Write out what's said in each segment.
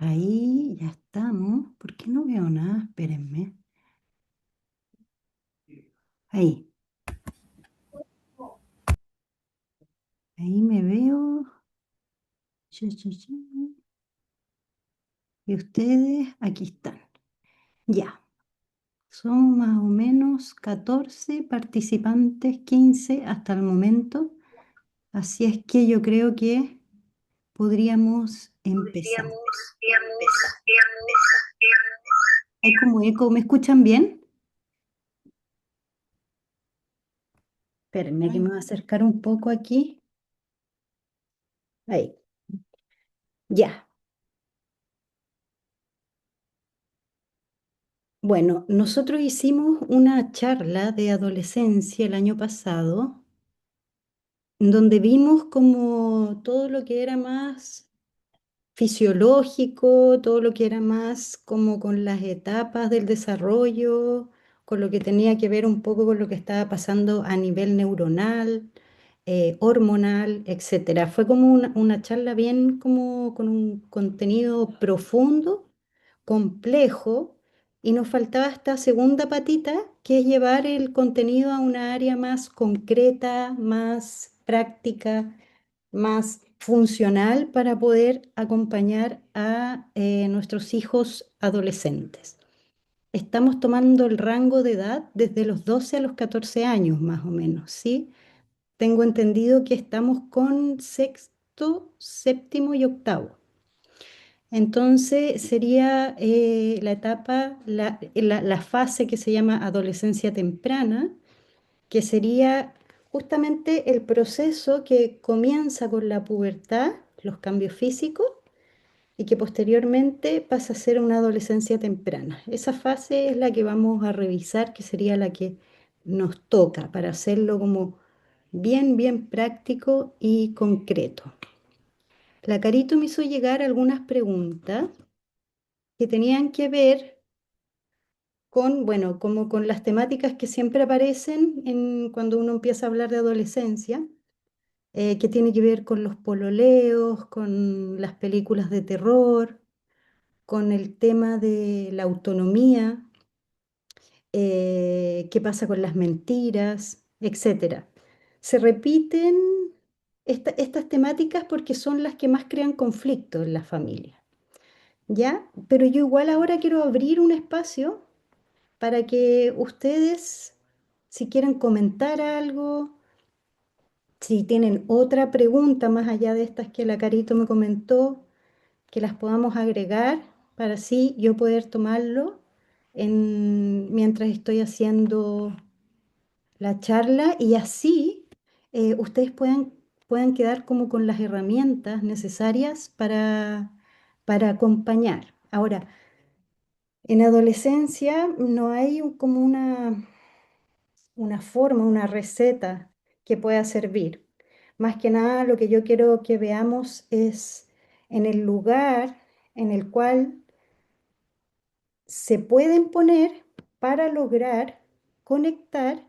Ahí ya estamos. ¿Por qué no veo nada? Espérenme. Ahí, ahí me veo. Chu, chu, chu. Y ustedes aquí están. Ya, son más o menos 14 participantes, 15 hasta el momento. Así es que yo creo que podríamos empezar. Hay como eco, ¿me escuchan bien? Espérenme que me voy a acercar un poco aquí. Ahí, ya. Bueno, nosotros hicimos una charla de adolescencia el año pasado, donde vimos como todo lo que era más fisiológico, todo lo que era más como con las etapas del desarrollo, con lo que tenía que ver un poco con lo que estaba pasando a nivel neuronal, hormonal, etcétera. Fue como una charla bien como con un contenido profundo, complejo, y nos faltaba esta segunda patita, que es llevar el contenido a una área más concreta, más práctica, más funcional para poder acompañar a nuestros hijos adolescentes. Estamos tomando el rango de edad desde los 12 a los 14 años más o menos, ¿sí? Tengo entendido que estamos con sexto, séptimo y octavo. Entonces sería la etapa, la fase que se llama adolescencia temprana, que sería justamente el proceso que comienza con la pubertad, los cambios físicos, y que posteriormente pasa a ser una adolescencia temprana. Esa fase es la que vamos a revisar, que sería la que nos toca para hacerlo como bien, bien práctico y concreto. La Carito me hizo llegar algunas preguntas que tenían que ver con, bueno, como con las temáticas que siempre aparecen cuando uno empieza a hablar de adolescencia, que tiene que ver con los pololeos, con las películas de terror, con el tema de la autonomía, qué pasa con las mentiras, etcétera. Se repiten estas temáticas porque son las que más crean conflicto en la familia, ¿ya? Pero yo igual ahora quiero abrir un espacio para que ustedes, si quieren comentar algo, si tienen otra pregunta más allá de estas que la Carito me comentó, que las podamos agregar para así yo poder tomarlo mientras estoy haciendo la charla y así ustedes puedan quedar como con las herramientas necesarias para acompañar. Ahora, en adolescencia no hay como una forma, una receta que pueda servir. Más que nada, lo que yo quiero que veamos es en el lugar en el cual se pueden poner para lograr conectar,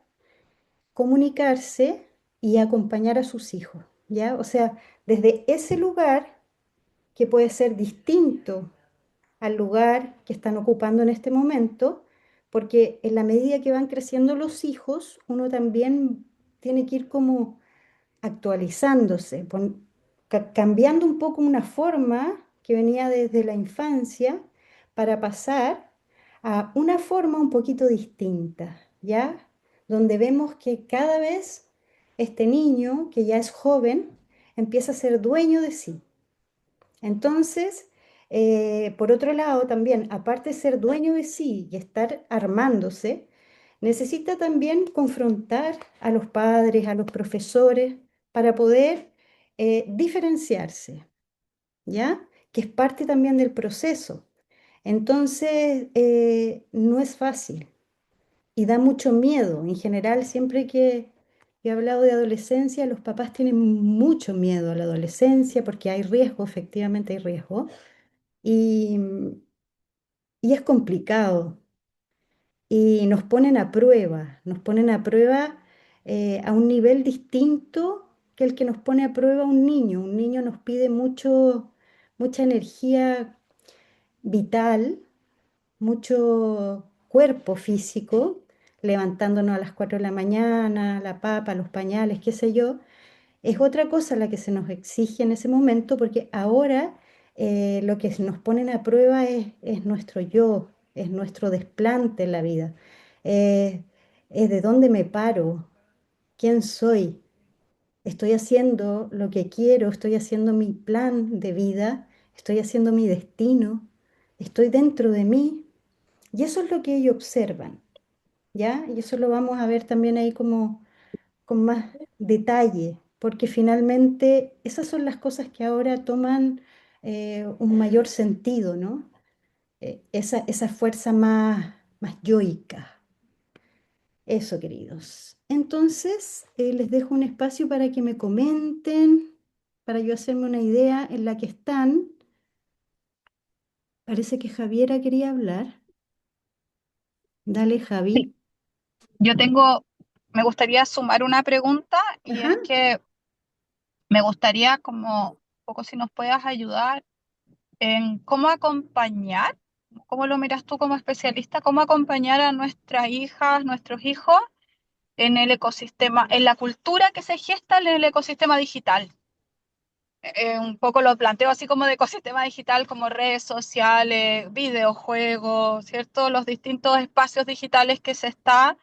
comunicarse y acompañar a sus hijos, ¿ya? O sea, desde ese lugar que puede ser distinto al lugar que están ocupando en este momento, porque en la medida que van creciendo los hijos, uno también tiene que ir como actualizándose, cambiando un poco una forma que venía desde la infancia para pasar a una forma un poquito distinta, ¿ya? Donde vemos que cada vez este niño, que ya es joven, empieza a ser dueño de sí. Entonces, por otro lado, también, aparte de ser dueño de sí y estar armándose, necesita también confrontar a los padres, a los profesores, para poder diferenciarse, ¿ya? Que es parte también del proceso. Entonces, no es fácil y da mucho miedo. En general, siempre que he hablado de adolescencia, los papás tienen mucho miedo a la adolescencia porque hay riesgo, efectivamente hay riesgo. Y, y es complicado. Y nos ponen a prueba a un nivel distinto que el que nos pone a prueba un niño. Un niño nos pide mucha energía vital, mucho cuerpo físico, levantándonos a las 4 de la mañana, la papa, los pañales, qué sé yo, es otra cosa la que se nos exige en ese momento, porque ahora lo que nos ponen a prueba es nuestro yo, es nuestro desplante en la vida, eh, es de dónde me paro, quién soy. Estoy haciendo lo que quiero, estoy haciendo mi plan de vida, estoy haciendo mi destino, estoy dentro de mí y eso es lo que ellos observan, ¿ya? Y eso lo vamos a ver también ahí como con más detalle, porque finalmente esas son las cosas que ahora toman un mayor sentido, ¿no? Esa fuerza más yoica. Eso, queridos. Entonces, les dejo un espacio para que me comenten, para yo hacerme una idea en la que están. Parece que Javiera quería hablar. Dale, Sí, Javi. yo tengo, me gustaría sumar una pregunta y Ajá. es que me gustaría como un poco si nos puedas ayudar en cómo acompañar, cómo lo miras tú como especialista, cómo acompañar a nuestras hijas, nuestros hijos en el ecosistema, en la cultura que se gesta en el ecosistema digital. Un poco lo planteo así como de ecosistema digital, como redes sociales, videojuegos, ¿cierto? Los distintos espacios digitales que se está.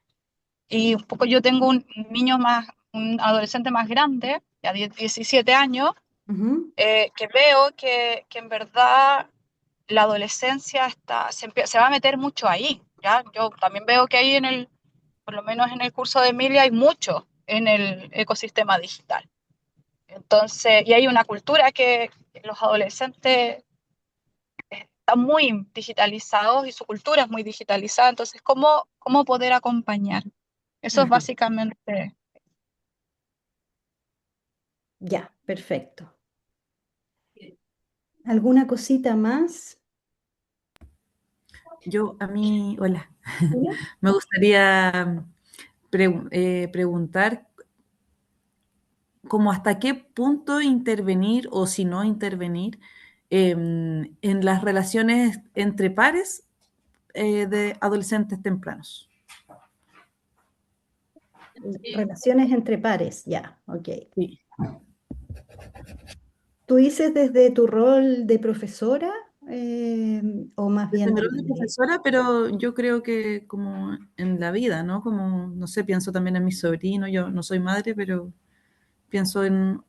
Y un poco yo tengo un niño más, un adolescente más grande, ya 17 años, Ujú, que veo que en verdad la adolescencia se va a meter mucho ahí, ¿ya? Yo también veo que ahí por lo menos en el curso de Emilia hay mucho en el ecosistema digital. Entonces, y hay una cultura que los adolescentes están muy digitalizados y su cultura es muy digitalizada, entonces, ¿cómo poder acompañar? Eso es ajá. básicamente. Ya, perfecto. ¿Alguna cosita más? A mí, hola, Hola. me gustaría preguntar como hasta qué punto intervenir o si no intervenir en las relaciones entre pares de adolescentes tempranos. Relaciones entre pares, ya, ok. Sí. ¿Tú dices desde tu rol de profesora o más Desde bien mi de rol de madre? profesora, pero yo creo que como en la vida, ¿no? Como, no sé, pienso también en mis sobrinos, yo no soy madre, pero pienso en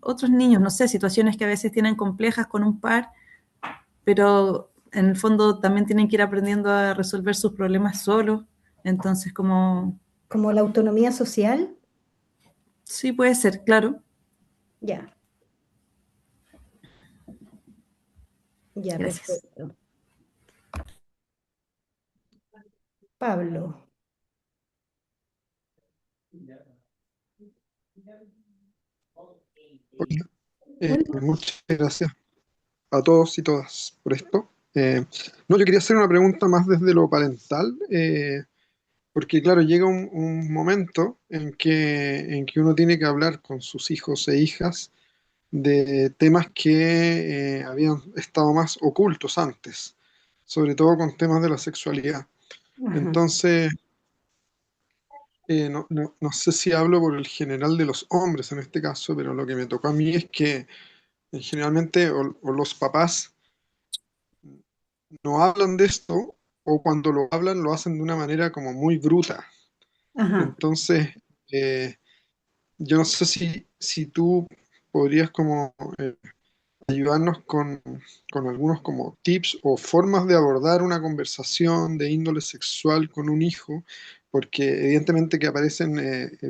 otros niños, no sé, situaciones que a veces tienen complejas con un par, pero en el fondo también tienen que ir aprendiendo a resolver sus problemas solos. Entonces, como, ¿Como la autonomía social? sí puede ser, claro. Ya, ya, Gracias. perfecto. Pablo. Hola, Hola. muchas gracias a todos y todas por esto. No, yo quería hacer una pregunta más desde lo parental, porque claro, llega un momento en que uno tiene que hablar con sus hijos e hijas de temas que habían estado más ocultos antes, sobre todo con temas de la sexualidad. Ajá, Entonces, no sé si hablo por el general de los hombres en este caso, pero lo que me tocó a mí es que generalmente o los papás no hablan de esto o cuando lo hablan lo hacen de una manera como muy bruta. ajá, Entonces, eh, yo no sé si tú podrías como ayudarnos con algunos como tips o formas de abordar una conversación de índole sexual con un hijo, porque evidentemente que aparecen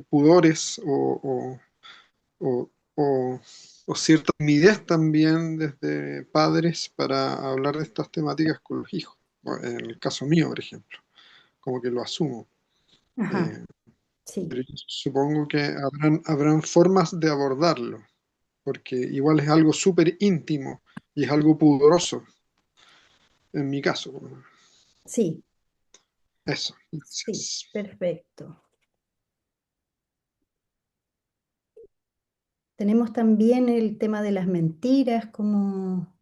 pudores o, o- o cierta timidez también desde padres para hablar de estas temáticas con los hijos. Bueno, en el caso mío, por ejemplo, como que lo asumo. ajá, Eh, sí, pero yo supongo que habrán formas de abordarlo, porque igual es algo súper íntimo y es algo pudoroso, en mi caso. sí, Eso, sí, gracias. perfecto. Tenemos también el tema de las mentiras, como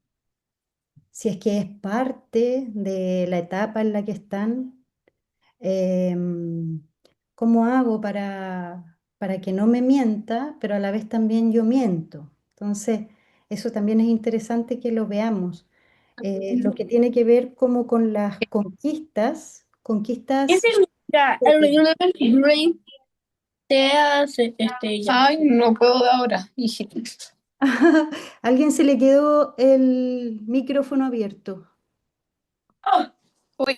si es que es parte de la etapa en la que están. Em, ¿Cómo hago para que no me mienta, pero a la vez también yo miento? Entonces, eso también es interesante que lo veamos. Lo que tiene que ver como con las conquistas, ¿Qué conquistas. significa el rey te hace ya? Ay, no puedo de ahora, hijita. A alguien se le quedó el micrófono abierto. Ah, uy,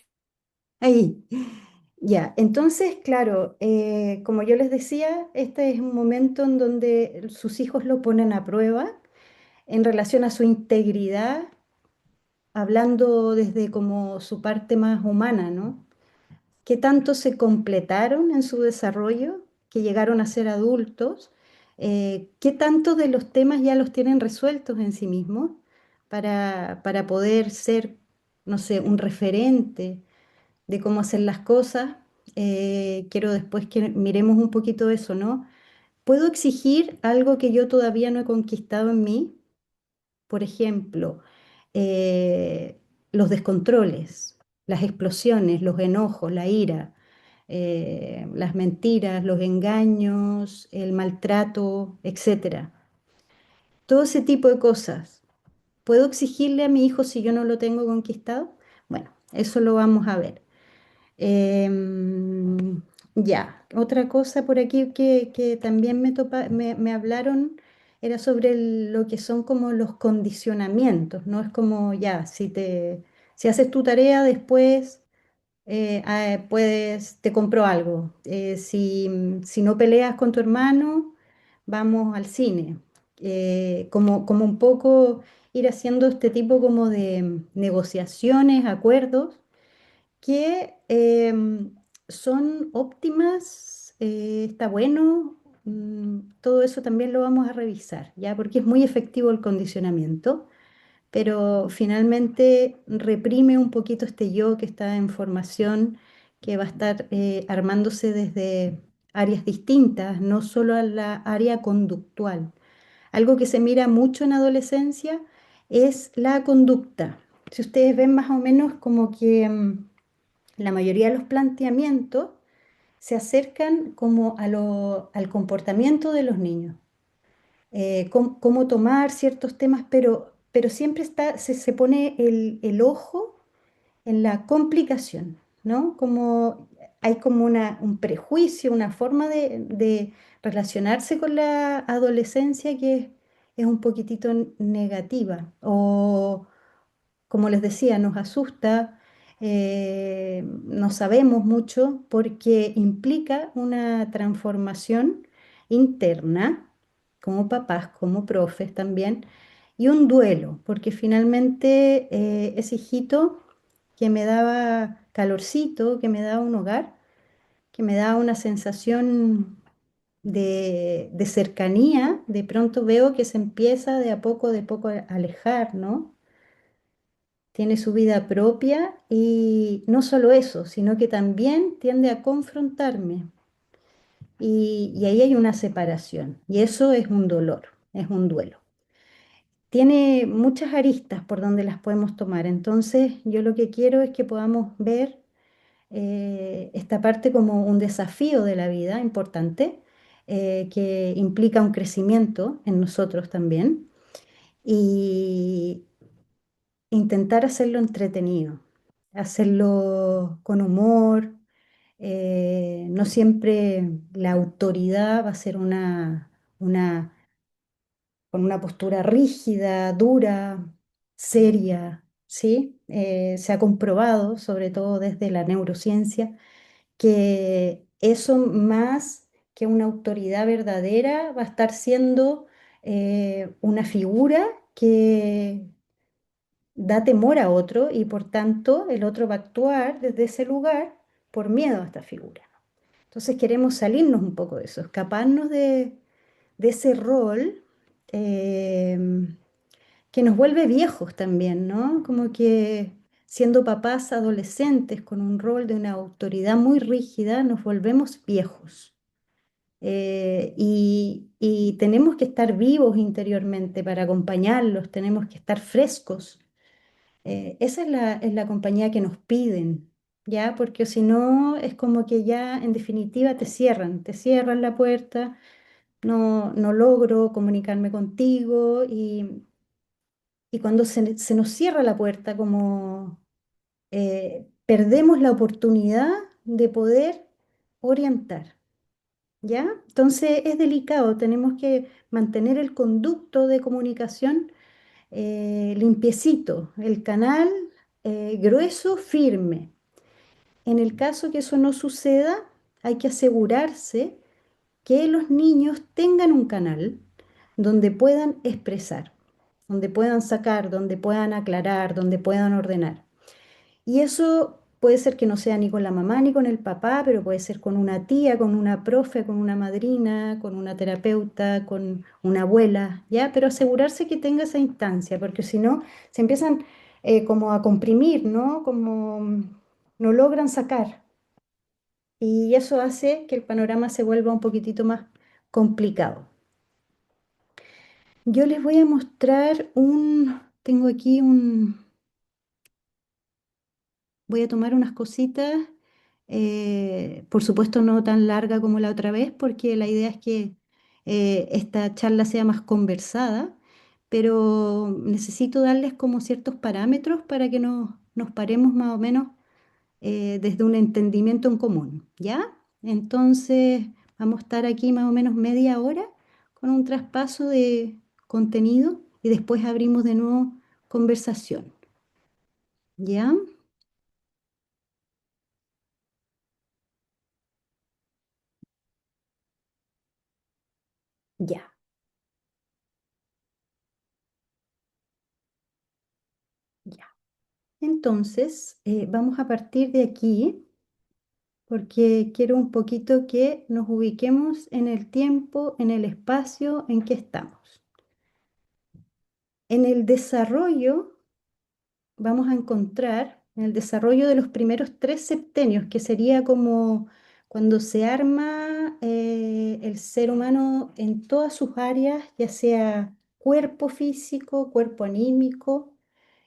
Ahí. Ya, entonces, claro, como yo les decía, este es un momento en donde sus hijos lo ponen a prueba en relación a su integridad, hablando desde como su parte más humana, ¿no? ¿Qué tanto se completaron en su desarrollo, que llegaron a ser adultos? ¿Qué tanto de los temas ya los tienen resueltos en sí mismos para poder ser, no sé, un referente de cómo hacer las cosas? Quiero después que miremos un poquito eso, ¿no? ¿Puedo exigir algo que yo todavía no he conquistado en mí? Por ejemplo, eh, los descontroles, las explosiones, los enojos, la ira, las mentiras, los engaños, el maltrato, etcétera. Todo ese tipo de cosas. ¿Puedo exigirle a mi hijo si yo no lo tengo conquistado? Bueno, eso lo vamos a ver. Em, ya, otra cosa por aquí que también me hablaron era sobre lo que son como los condicionamientos, ¿no? Es como ya, si haces tu tarea después te compro algo. Si no peleas con tu hermano, vamos al cine. Como un poco ir haciendo este tipo como de negociaciones, acuerdos que son óptimas, está bueno, todo eso también lo vamos a revisar, ¿ya? Porque es muy efectivo el condicionamiento, pero finalmente reprime un poquito este yo que está en formación, que va a estar armándose desde áreas distintas, no solo a la área conductual. Algo que se mira mucho en adolescencia es la conducta. Si ustedes ven más o menos como que la mayoría de los planteamientos se acercan como al comportamiento de los niños, cómo tomar ciertos temas, pero siempre se pone el ojo en la complicación, ¿no? Como hay como un prejuicio, una forma de relacionarse con la adolescencia que es un poquitito negativa o como les decía, nos asusta, no sabemos mucho porque implica una transformación interna, como papás, como profes también, y un duelo, porque finalmente ese hijito que me daba calorcito, que me daba un hogar, que me daba una sensación de cercanía, de pronto veo que se empieza de a poco a alejar, ¿no? Tiene su vida propia y no solo eso, sino que también tiende a confrontarme y ahí hay una separación y eso es un dolor, es un duelo. Tiene muchas aristas por donde las podemos tomar, entonces yo lo que quiero es que podamos ver esta parte como un desafío de la vida importante que implica un crecimiento en nosotros también y intentar hacerlo entretenido, hacerlo con humor. No siempre la autoridad va a ser una, con una postura rígida, dura, seria, ¿sí? Se ha comprobado, sobre todo desde la neurociencia, que eso más que una autoridad verdadera va a estar siendo una figura que da temor a otro y por tanto el otro va a actuar desde ese lugar por miedo a esta figura. Entonces queremos salirnos un poco de eso, escaparnos de ese rol eh, que nos vuelve viejos también, ¿no? Como que siendo papás adolescentes con un rol de una autoridad muy rígida, nos volvemos viejos. Y tenemos que estar vivos interiormente para acompañarlos, tenemos que estar frescos Esa es la compañía que nos piden, ¿ya? Porque si no, es como que ya en definitiva te cierran la puerta, no logro comunicarme contigo y cuando se nos cierra la puerta, como perdemos la oportunidad de poder orientar, ¿ya? Entonces es delicado, tenemos que mantener el conducto de comunicación limpiecito, el canal grueso, firme. En el caso que eso no suceda, hay que asegurarse que los niños tengan un canal donde puedan expresar, donde puedan sacar, donde puedan aclarar, donde puedan ordenar. Y eso puede ser que no sea ni con la mamá ni con el papá, pero puede ser con una tía, con una profe, con una madrina, con una terapeuta, con una abuela, ¿ya? Pero asegurarse que tenga esa instancia, porque si no, se empiezan como a comprimir, ¿no? Como no logran sacar. Y eso hace que el panorama se vuelva un poquitito más complicado. Yo les voy a mostrar tengo aquí voy a tomar unas cositas, por supuesto no tan larga como la otra vez, porque la idea es que esta charla sea más conversada, pero necesito darles como ciertos parámetros para que nos paremos más o menos desde un entendimiento en común, ¿ya? Entonces vamos a estar aquí más o menos media hora con un traspaso de contenido y después abrimos de nuevo conversación, ¿ya? Ya. Ya. Entonces, vamos a partir de aquí porque quiero un poquito que nos ubiquemos en el tiempo, en el espacio en que estamos. En el desarrollo vamos a encontrar, en el desarrollo de los primeros 3 septenios, que sería como cuando se arma el ser humano en todas sus áreas, ya sea cuerpo físico, cuerpo anímico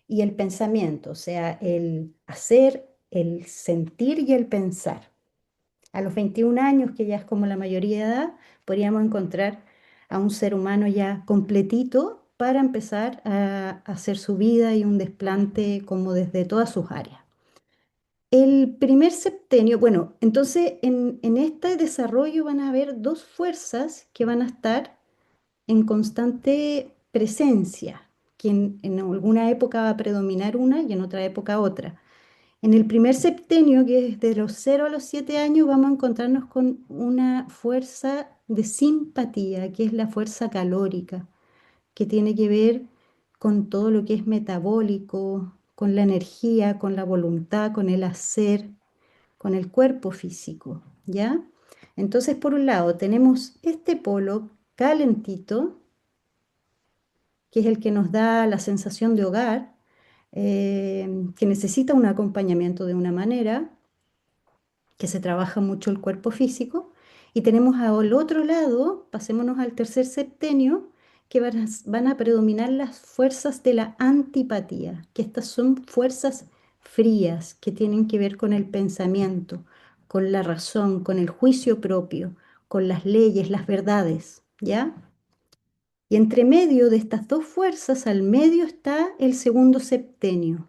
y el pensamiento, o sea, el hacer, el sentir y el pensar. A los 21 años, que ya es como la mayoría de edad, podríamos encontrar a un ser humano ya completito para empezar a hacer su vida y un desplante como desde todas sus áreas. El primer septenio, bueno, entonces en este desarrollo van a haber dos fuerzas que van a estar en constante presencia, que en alguna época va a predominar una y en otra época otra. En el primer septenio, que es de los 0 a los 7 años, vamos a encontrarnos con una fuerza de simpatía, que es la fuerza calórica, que tiene que ver con todo lo que es metabólico, con la energía, con la voluntad, con el hacer, con el cuerpo físico, ¿ya? Entonces, por un lado, tenemos este polo calentito, que es el que nos da la sensación de hogar, que necesita un acompañamiento de una manera, que se trabaja mucho el cuerpo físico, y tenemos al otro lado, pasémonos al tercer septenio, que van a predominar las fuerzas de la antipatía, que estas son fuerzas frías que tienen que ver con el pensamiento, con la razón, con el juicio propio, con las leyes, las verdades, ¿ya? Y entre medio de estas dos fuerzas, al medio está el segundo septenio.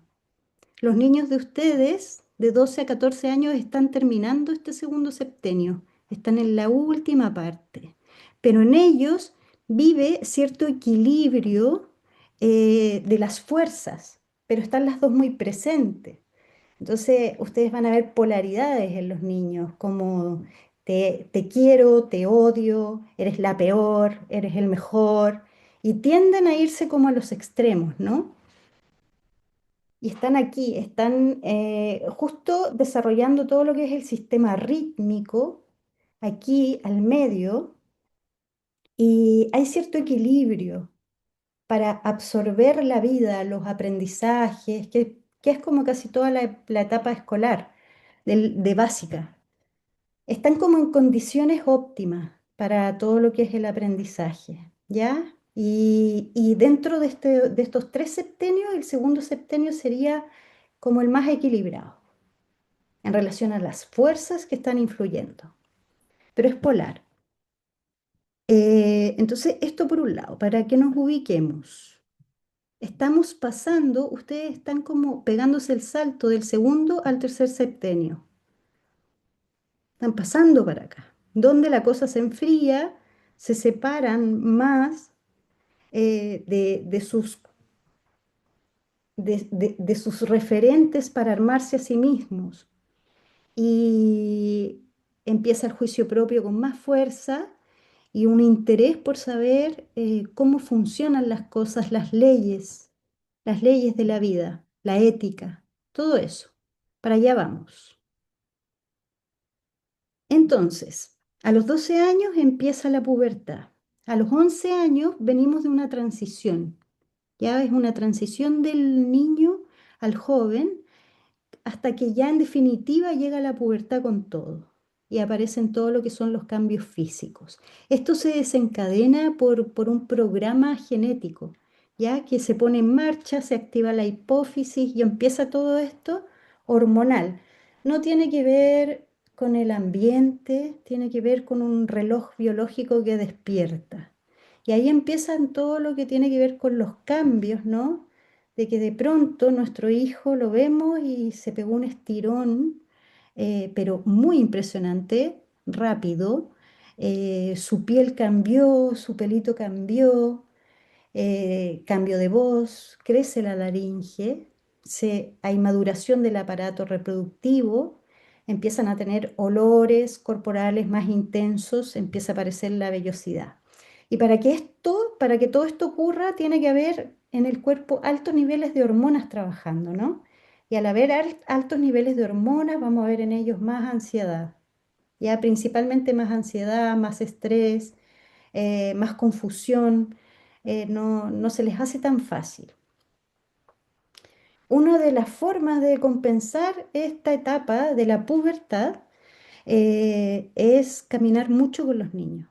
Los niños de ustedes, de 12 a 14 años, están terminando este segundo septenio, están en la última parte, pero en ellos vive cierto equilibrio de las fuerzas, pero están las dos muy presentes. Entonces, ustedes van a ver polaridades en los niños, como te quiero, te odio, eres la peor, eres el mejor, y tienden a irse como a los extremos, ¿no? Y están aquí, están justo desarrollando todo lo que es el sistema rítmico, aquí al medio, y hay cierto equilibrio para absorber la vida, los aprendizajes, que es como casi toda la etapa escolar, de básica. Están como en condiciones óptimas para todo lo que es el aprendizaje, ¿ya? Y dentro de estos tres septenios, el segundo septenio sería como el más equilibrado en relación a las fuerzas que están influyendo, pero es polar. Entonces, esto por un lado, para que nos ubiquemos. Estamos pasando, ustedes están como pegándose el salto del segundo al tercer septenio. Están pasando para acá, donde la cosa se enfría, se separan más de sus referentes para armarse a sí mismos. Y empieza el juicio propio con más fuerza y un interés por saber cómo funcionan las cosas, las leyes de la vida, la ética, todo eso. Para allá vamos. Entonces, a los 12 años empieza la pubertad. A los 11 años venimos de una transición. Ya es una transición del niño al joven hasta que ya en definitiva llega la pubertad con todo y aparecen todo lo que son los cambios físicos. Esto se desencadena por un programa genético, ya que se pone en marcha, se activa la hipófisis y empieza todo esto hormonal. No tiene que ver con el ambiente, tiene que ver con un reloj biológico que despierta. Y ahí empiezan todo lo que tiene que ver con los cambios, ¿no? De que de pronto nuestro hijo lo vemos y se pegó un estirón, pero muy impresionante, rápido. Su piel cambió, su pelito cambió, cambio de voz, crece la laringe, hay maduración del aparato reproductivo, empiezan a tener olores corporales más intensos, empieza a aparecer la vellosidad. Y para que todo esto ocurra, tiene que haber en el cuerpo altos niveles de hormonas trabajando, ¿no? Y al haber altos niveles de hormonas, vamos a ver en ellos más ansiedad, ya principalmente más ansiedad, más estrés, más confusión, no se les hace tan fácil. Una de las formas de compensar esta etapa de la pubertad es caminar mucho con los niños.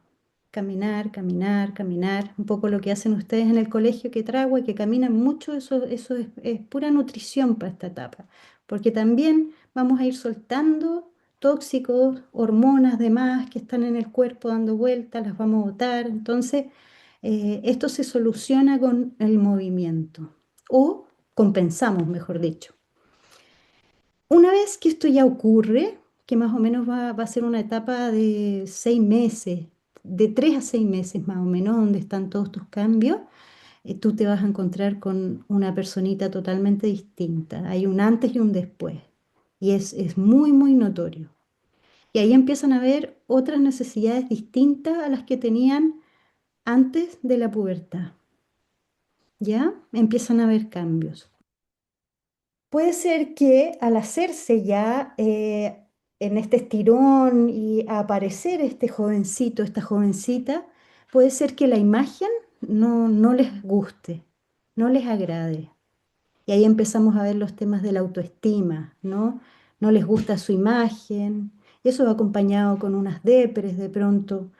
Caminar, caminar, caminar, un poco lo que hacen ustedes en el colegio que trago y que caminan mucho, eso es pura nutrición para esta etapa, porque también vamos a ir soltando tóxicos, hormonas demás que están en el cuerpo dando vueltas, las vamos a botar, entonces esto se soluciona con el movimiento o compensamos, mejor dicho. Una vez que esto ya ocurre, que más o menos va a ser una etapa de 6 meses, de 3 a 6 meses más o menos, donde están todos tus cambios, tú te vas a encontrar con una personita totalmente distinta. Hay un antes y un después. Y es muy, muy notorio. Y ahí empiezan a haber otras necesidades distintas a las que tenían antes de la pubertad. ¿Ya? Empiezan a haber cambios. Puede ser que al hacerse ya en este estirón y a aparecer este jovencito, esta jovencita, puede ser que la imagen no les guste, no les agrade. Y ahí empezamos a ver los temas de la autoestima, ¿no? No les gusta su imagen, y eso va acompañado con unas depres de pronto,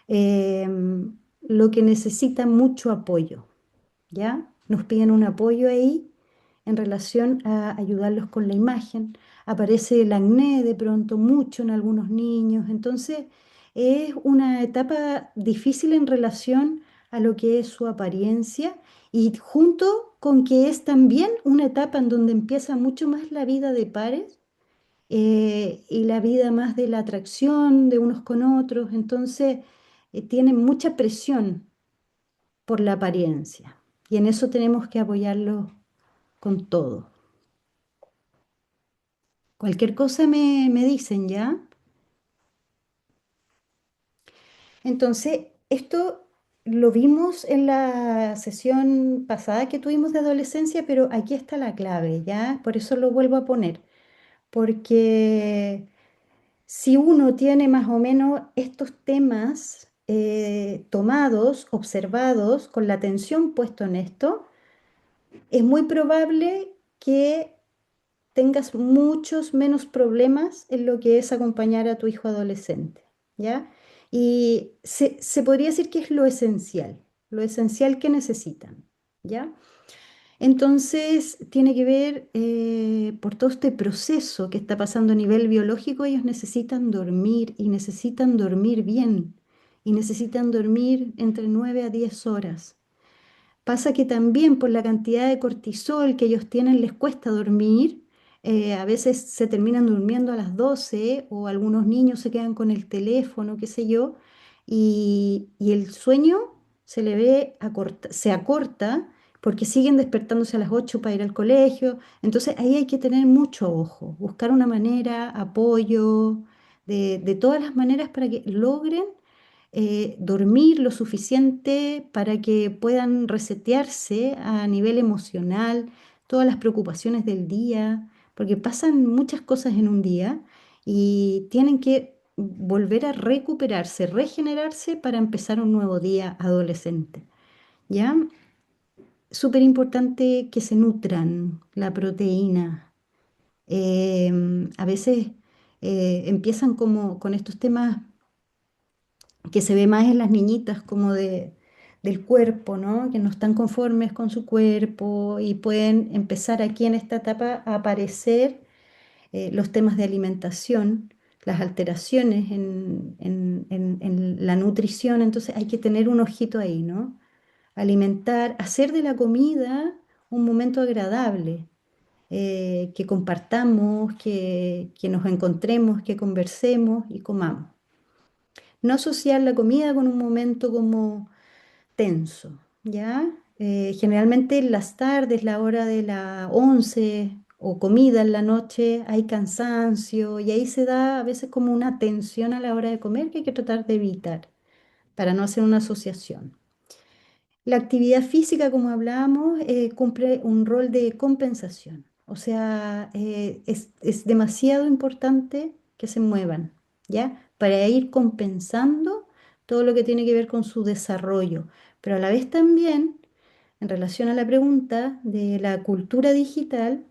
lo que necesita mucho apoyo, ¿ya? Nos piden un apoyo ahí en relación a ayudarlos con la imagen. Aparece el acné de pronto mucho en algunos niños, entonces es una etapa difícil en relación a lo que es su apariencia y junto con que es también una etapa en donde empieza mucho más la vida de pares y la vida más de la atracción de unos con otros, entonces tienen mucha presión por la apariencia y en eso tenemos que apoyarlos con todo. Cualquier cosa me dicen, ¿ya? Entonces, esto lo vimos en la sesión pasada que tuvimos de adolescencia, pero aquí está la clave, ¿ya? Por eso lo vuelvo a poner, porque si uno tiene más o menos estos temas tomados, observados, con la atención puesta en esto, es muy probable que tengas muchos menos problemas en lo que es acompañar a tu hijo adolescente, ¿ya? Y se podría decir que es lo esencial, lo esencial que necesitan, ¿ya? Entonces, tiene que ver por todo este proceso que está pasando a nivel biológico, ellos necesitan dormir y necesitan dormir bien y necesitan dormir entre 9 a 10 horas. Pasa que también por la cantidad de cortisol que ellos tienen les cuesta dormir. A veces se terminan durmiendo a las 12 o algunos niños se quedan con el teléfono, qué sé yo, y el sueño se acorta porque siguen despertándose a las 8 para ir al colegio. Entonces ahí hay que tener mucho ojo, buscar una manera, apoyo, de todas las maneras para que logren dormir lo suficiente para que puedan resetearse a nivel emocional, todas las preocupaciones del día, porque pasan muchas cosas en un día y tienen que volver a recuperarse, regenerarse para empezar un nuevo día adolescente. ¿Ya? Súper importante que se nutran la proteína. A veces empiezan como con estos temas que se ve más en las niñitas como del cuerpo, ¿no? Que no están conformes con su cuerpo y pueden empezar aquí en esta etapa a aparecer los temas de alimentación, las alteraciones en la nutrición, entonces hay que tener un ojito ahí, ¿no? Alimentar, hacer de la comida un momento agradable, que compartamos, que nos encontremos, que conversemos y comamos. No asociar la comida con un momento como tenso, ¿ya? Generalmente en las tardes, la hora de la 11 o comida en la noche, hay cansancio y ahí se da a veces como una tensión a la hora de comer que hay que tratar de evitar para no hacer una asociación. La actividad física, como hablábamos, cumple un rol de compensación. O sea, es demasiado importante que se muevan, ¿ya? Para ir compensando todo lo que tiene que ver con su desarrollo. Pero a la vez también, en relación a la pregunta de la cultura digital,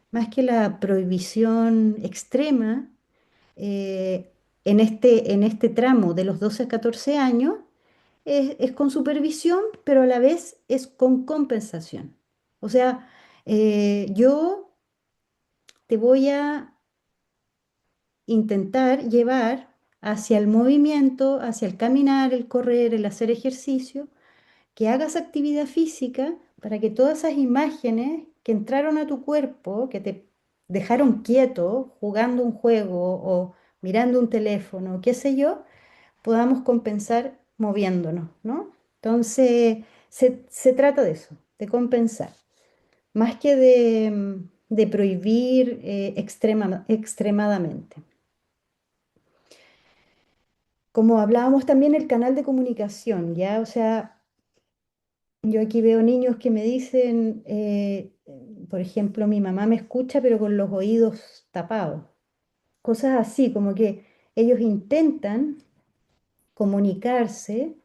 más que la prohibición extrema, eh, en este tramo de los 12 a 14 años, es con supervisión, pero a la vez es con compensación. O sea, yo te voy a intentar llevar hacia el movimiento, hacia el caminar, el correr, el hacer ejercicio, que hagas actividad física para que todas esas imágenes que entraron a tu cuerpo, que te dejaron quieto jugando un juego o mirando un teléfono, qué sé yo, podamos compensar moviéndonos, ¿no? Entonces, se trata de eso, de compensar, más que de prohibir extremadamente. Como hablábamos también, el canal de comunicación, ¿ya? O sea, yo aquí veo niños que me dicen, por ejemplo, mi mamá me escucha pero con los oídos tapados, cosas así, como que ellos intentan comunicarse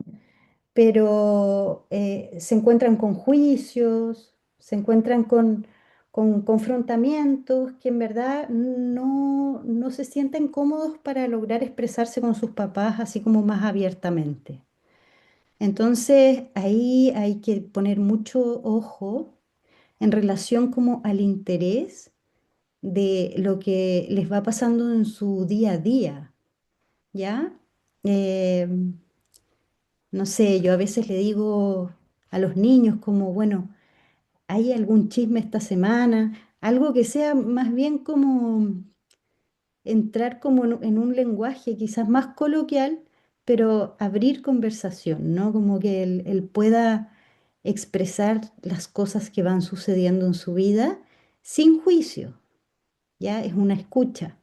pero se encuentran con juicios, se encuentran con confrontamientos que en verdad no se sienten cómodos para lograr expresarse con sus papás así como más abiertamente. Entonces ahí hay que poner mucho ojo en relación como al interés de lo que les va pasando en su día a día, ¿ya? Eh, no sé, yo a veces le digo a los niños como, bueno, ¿hay algún chisme esta semana? Algo que sea más bien como entrar como en un lenguaje quizás más coloquial, pero abrir conversación, ¿no? Como que él pueda expresar las cosas que van sucediendo en su vida sin juicio, ¿ya? Es una escucha.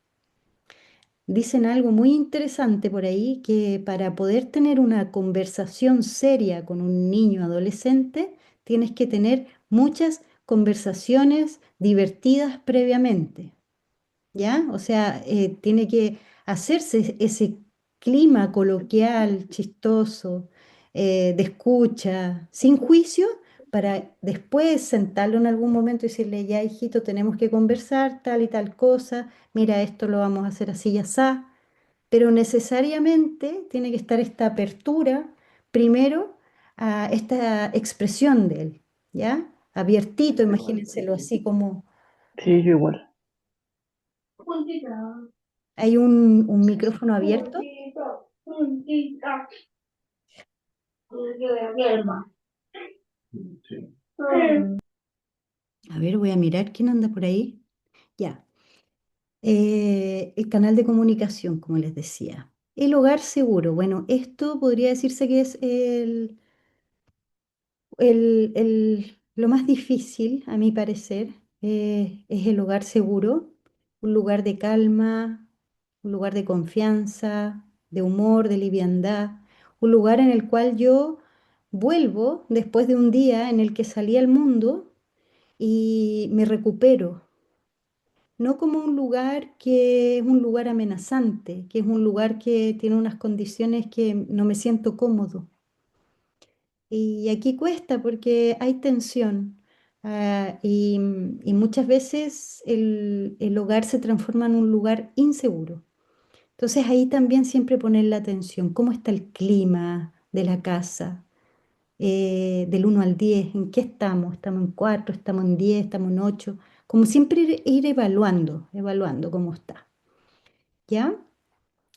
Dicen algo muy interesante por ahí, que para poder tener una conversación seria con un niño adolescente, tienes que tener muchas conversaciones divertidas previamente, ¿ya? O sea, tiene que hacerse ese clima coloquial, chistoso, de escucha, sin juicio, para después sentarlo en algún momento y decirle, ya, hijito, tenemos que conversar tal y tal cosa, mira, esto lo vamos a hacer así y así, pero necesariamente tiene que estar esta apertura, primero, a esta expresión de él, ¿ya? Abiertito, imagínenselo así como Sí, yo igual. hay un micrófono abierto. A ver, voy a mirar quién anda por ahí. Ya. El canal de comunicación, como les decía. El hogar seguro. Bueno, esto podría decirse que es lo más difícil, a mi parecer, es el hogar seguro, un lugar de calma, un lugar de confianza, de humor, de liviandad, un lugar en el cual yo vuelvo después de un día en el que salí al mundo y me recupero, no como un lugar que es un lugar amenazante, que es un lugar que tiene unas condiciones que no me siento cómodo. Y aquí cuesta porque hay tensión, y muchas veces el hogar se transforma en un lugar inseguro. Entonces ahí también siempre poner la atención, cómo está el clima de la casa, del 1 al 10, en qué estamos, estamos en 4, estamos en 10, estamos en 8, como siempre ir evaluando cómo está, ¿ya?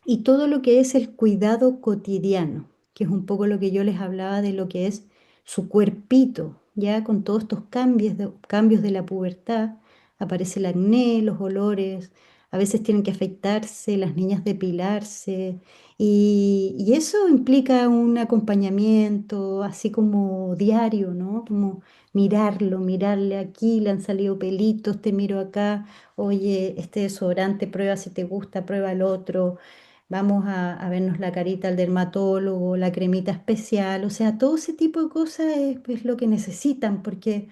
Y todo lo que es el cuidado cotidiano, que es un poco lo que yo les hablaba de lo que es su cuerpito, ya con todos estos cambios de la pubertad, aparece el acné, los olores, a veces tienen que afeitarse, las niñas depilarse, y eso implica un acompañamiento así como diario, ¿no? Como mirarle aquí, le han salido pelitos, te miro acá, oye, este desodorante, prueba si te gusta, prueba el otro, vamos a vernos la carita al dermatólogo, la cremita especial, o sea, todo ese tipo de cosas es pues, lo que necesitan, porque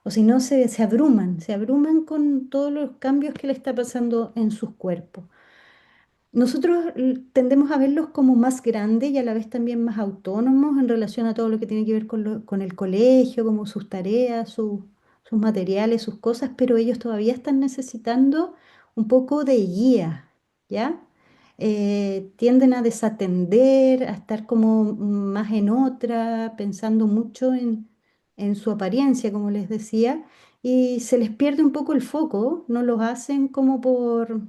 o si no se abruman con todos los cambios que le está pasando en sus cuerpos. Nosotros tendemos a verlos como más grandes y a la vez también más autónomos en relación a todo lo que tiene que ver con el colegio, como sus tareas, sus materiales, sus cosas, pero ellos todavía están necesitando un poco de guía, ¿ya? Tienden a desatender, a estar como más en otra, pensando mucho en su apariencia, como les decía, y se les pierde un poco el foco, no los hacen como por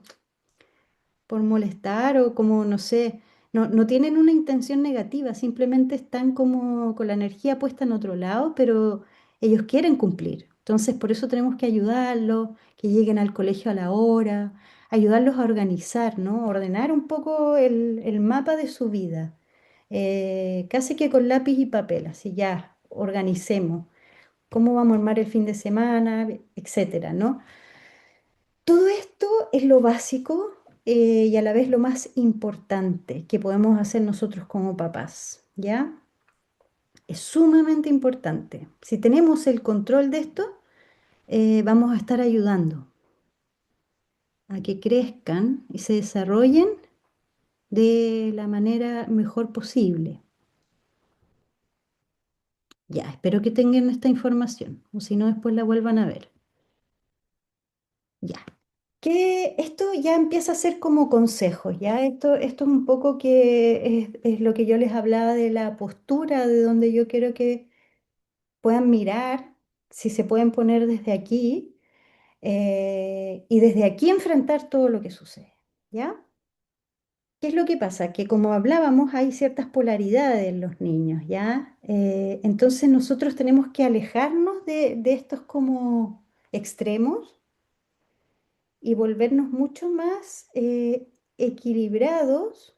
molestar o como, no sé, no tienen una intención negativa, simplemente están como con la energía puesta en otro lado, pero ellos quieren cumplir. Entonces, por eso tenemos que ayudarlos, que lleguen al colegio a la hora, ayudarlos a organizar, ¿no? Ordenar un poco el mapa de su vida, casi que con lápiz y papel, así ya, organicemos cómo vamos a armar el fin de semana, etcétera, ¿no? Todo esto es lo básico, y a la vez lo más importante que podemos hacer nosotros como papás, ¿ya? Es sumamente importante. Si tenemos el control de esto, vamos a estar ayudando a que crezcan y se desarrollen de la manera mejor posible. Ya, espero que tengan esta información, o si no, después la vuelvan a ver. Ya. Que esto ya empieza a ser como consejos, ¿ya? Esto es un poco que es lo que yo les hablaba de la postura, de donde yo quiero que puedan mirar, si se pueden poner desde aquí, y desde aquí enfrentar todo lo que sucede, ¿ya? ¿Qué es lo que pasa? Que como hablábamos, hay ciertas polaridades en los niños, ¿ya? Entonces nosotros tenemos que alejarnos de estos como extremos y volvernos mucho más equilibrados,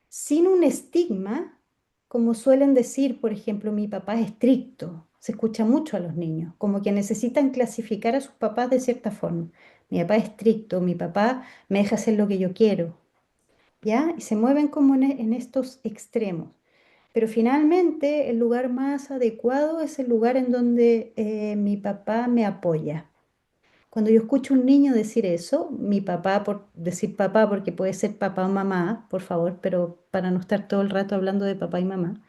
sin un estigma, como suelen decir, por ejemplo, mi papá es estricto. Se escucha mucho a los niños, como que necesitan clasificar a sus papás de cierta forma. Mi papá es estricto, mi papá me deja hacer lo que yo quiero, ¿ya? Y se mueven como en estos extremos. Pero finalmente el lugar más adecuado es el lugar en donde mi papá me apoya. Cuando yo escucho a un niño decir eso, mi papá, por decir papá, porque puede ser papá o mamá, por favor, pero para no estar todo el rato hablando de papá y mamá,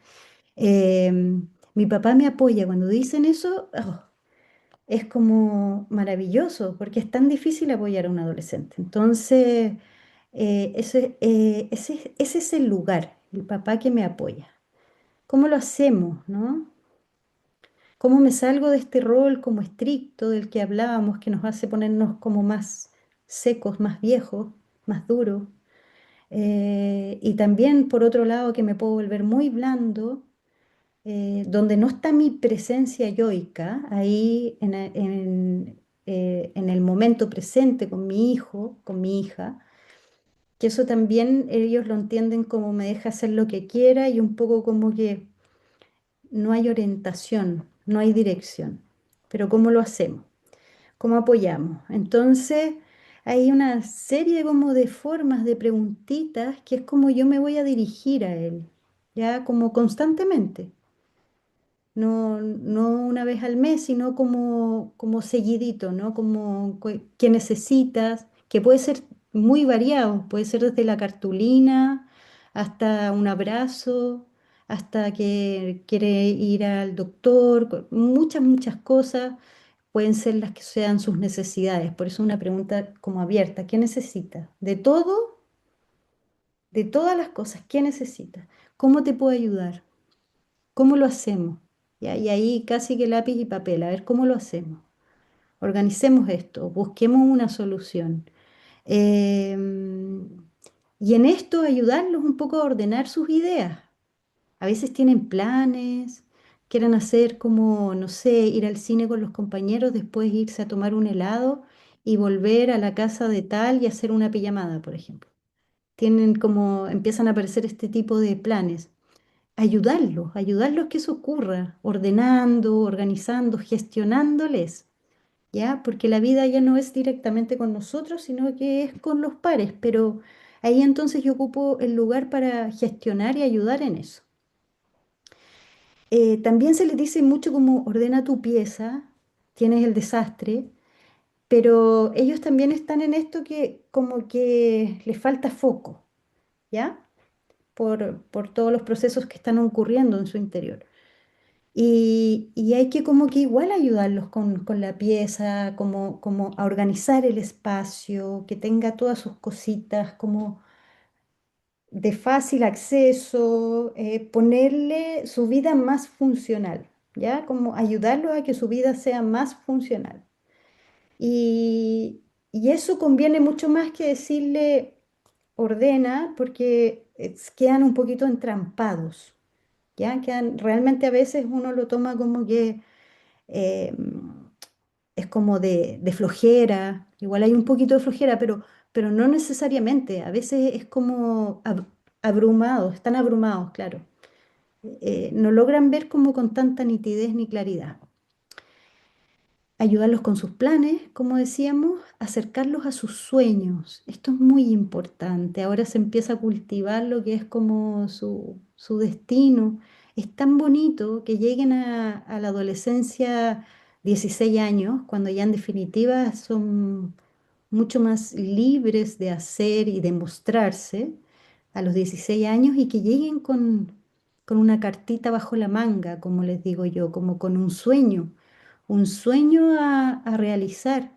eh, mi papá me apoya. Cuando dicen eso, oh, es como maravilloso, porque es tan difícil apoyar a un adolescente. Entonces, ese es el lugar, el papá que me apoya. ¿Cómo lo hacemos, no? ¿Cómo me salgo de este rol como estricto del que hablábamos, que nos hace ponernos como más secos, más viejos, más duros? Y también, por otro lado, que me puedo volver muy blando, donde no está mi presencia yoica, ahí en el momento presente con mi hijo, con mi hija, que eso también ellos lo entienden como me deja hacer lo que quiera y un poco como que no hay orientación, no hay dirección. Pero ¿cómo lo hacemos? ¿Cómo apoyamos? Entonces, hay una serie como de formas, de preguntitas, que es como yo me voy a dirigir a él, ya como constantemente. No, no una vez al mes, sino como seguidito, ¿no? Como qué necesitas, que puede ser muy variado, puede ser desde la cartulina hasta un abrazo, hasta que quiere ir al doctor, muchas, muchas cosas pueden ser las que sean sus necesidades. Por eso una pregunta como abierta, ¿qué necesitas? De todo, de todas las cosas, ¿qué necesitas? ¿Cómo te puedo ayudar? ¿Cómo lo hacemos? ¿Ya? Y ahí casi que lápiz y papel, a ver cómo lo hacemos. Organicemos esto, busquemos una solución. Y en esto ayudarlos un poco a ordenar sus ideas. A veces tienen planes, quieren hacer como, no sé, ir al cine con los compañeros, después irse a tomar un helado y volver a la casa de tal y hacer una pijamada, por ejemplo. Tienen como, empiezan a aparecer este tipo de planes. Ayudarlos que eso ocurra, ordenando, organizando, gestionándoles, ¿ya? Porque la vida ya no es directamente con nosotros, sino que es con los pares, pero ahí entonces yo ocupo el lugar para gestionar y ayudar en eso. También se les dice mucho como ordena tu pieza, tienes el desastre, pero ellos también están en esto que como que les falta foco, ¿ya? Por todos los procesos que están ocurriendo en su interior. Y hay que como que igual ayudarlos con la pieza, como a organizar el espacio, que tenga todas sus cositas como de fácil acceso, ponerle su vida más funcional, ¿ya? Como ayudarlos a que su vida sea más funcional. Y, y eso conviene mucho más que decirle ordena, porque quedan un poquito entrampados, ¿ya? Quedan, realmente a veces uno lo toma como que eh, es como de flojera, igual hay un poquito de flojera, pero no necesariamente, a veces es como abrumados, están abrumados, claro. No logran ver como con tanta nitidez ni claridad. Ayudarlos con sus planes, como decíamos, acercarlos a sus sueños. Esto es muy importante. Ahora se empieza a cultivar lo que es como su destino. Es tan bonito que lleguen a la adolescencia 16 años, cuando ya en definitiva son mucho más libres de hacer y de mostrarse a los 16 años y que lleguen con una cartita bajo la manga, como les digo yo, como con un sueño a realizar,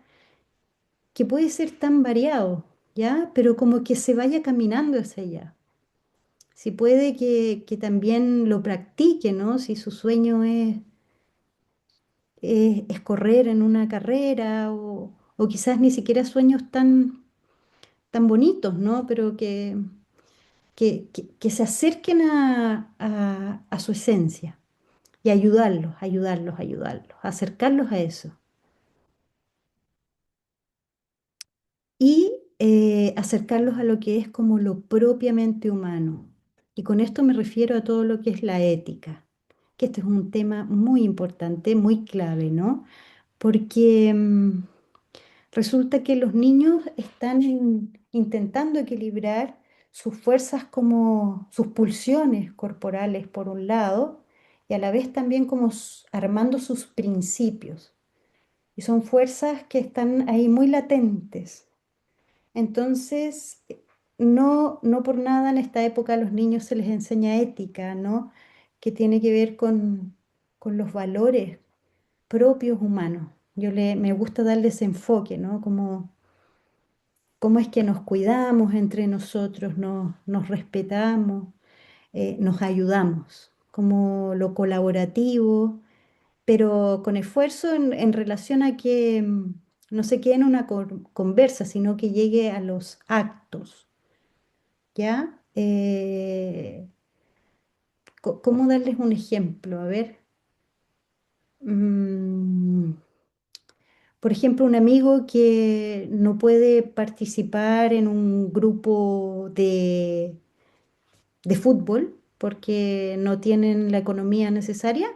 que puede ser tan variado, ¿ya? Pero como que se vaya caminando hacia allá. Si puede que también lo practique, ¿no? Si su sueño es correr en una carrera o quizás ni siquiera sueños tan bonitos, ¿no? Pero que se acerquen a su esencia y ayudarlos, acercarlos a eso. Y acercarlos a lo que es como lo propiamente humano. Y con esto me refiero a todo lo que es la ética, que este es un tema muy importante, muy clave, ¿no? Porque resulta que los niños están intentando equilibrar sus fuerzas como sus pulsiones corporales por un lado y a la vez también como armando sus principios. Y son fuerzas que están ahí muy latentes. Entonces, no por nada en esta época a los niños se les enseña ética, ¿no? Que tiene que ver con los valores propios humanos. Me gusta darle ese enfoque, ¿no? Como cómo es que nos cuidamos entre nosotros, nos respetamos, nos ayudamos. como lo colaborativo, pero con esfuerzo en relación a que no se quede en una conversa, sino que llegue a los actos, ¿ya? ¿Cómo darles un ejemplo? A ver. Mm, por ejemplo, un amigo que no puede participar en un grupo de fútbol porque no tienen la economía necesaria.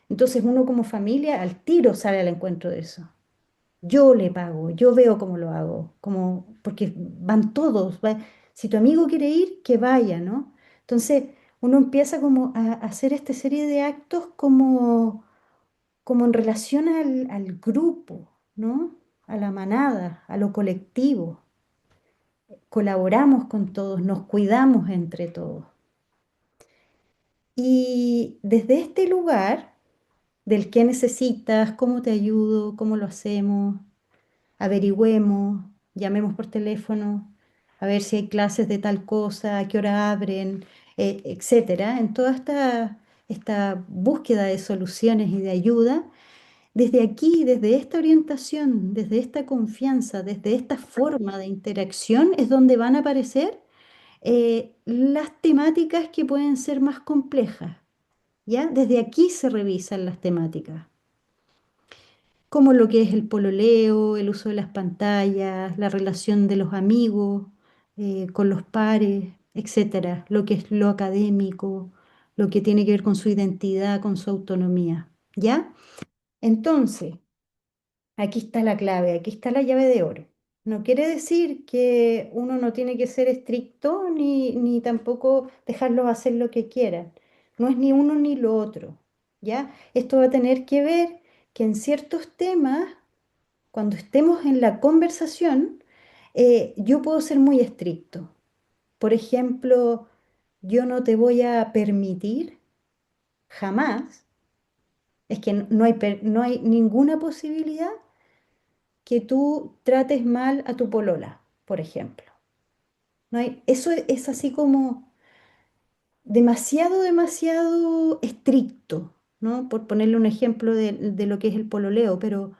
Entonces uno como familia al tiro sale al encuentro de eso. Yo le pago, yo veo cómo lo hago, como, porque van todos. Si tu amigo quiere ir, que vaya, ¿no? Entonces uno empieza como a hacer esta serie de actos como en relación al grupo, ¿no? A la manada, a lo colectivo. Colaboramos con todos, nos cuidamos entre todos. Y desde este lugar, del qué necesitas, cómo te ayudo, cómo lo hacemos, averigüemos, llamemos por teléfono, a ver si hay clases de tal cosa, a qué hora abren, etcétera. En toda esta búsqueda de soluciones y de ayuda, desde aquí, desde esta orientación, desde esta confianza, desde esta forma de interacción, es donde van a aparecer las temáticas que pueden ser más complejas, ¿ya? Desde aquí se revisan las temáticas, como lo que es el pololeo, el uso de las pantallas, la relación de los amigos con los pares, etcétera, lo que es lo académico, lo que tiene que ver con su identidad, con su autonomía, ¿ya? Entonces, aquí está la clave, aquí está la llave de oro. No quiere decir que uno no tiene que ser estricto ni tampoco dejarlos hacer lo que quieran. No es ni uno ni lo otro, ¿ya? Esto va a tener que ver que en ciertos temas, cuando estemos en la conversación, yo puedo ser muy estricto. Por ejemplo, yo no te voy a permitir jamás, es que no hay ninguna posibilidad que tú trates mal a tu polola, por ejemplo. No hay, eso es así como demasiado estricto, ¿no? Por ponerle un ejemplo de lo que es el pololeo, pero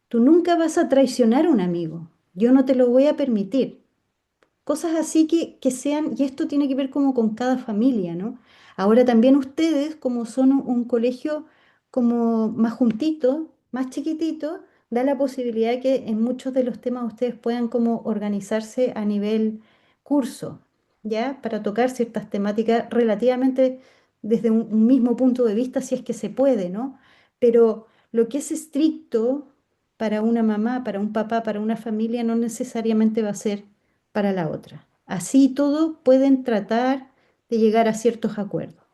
tú nunca vas a traicionar a un amigo. Yo no te lo voy a permitir. Cosas así que sean, y esto tiene que ver como con cada familia, ¿no? Ahora también ustedes, como son un colegio como más juntito, más chiquitito, da la posibilidad que en muchos de los temas ustedes puedan como organizarse a nivel curso, ¿ya? Para tocar ciertas temáticas relativamente desde un mismo punto de vista, si es que se puede, ¿no? Pero lo que es estricto para una mamá, para un papá, para una familia, no necesariamente va a ser para la otra. Así todo pueden tratar de llegar a ciertos acuerdos.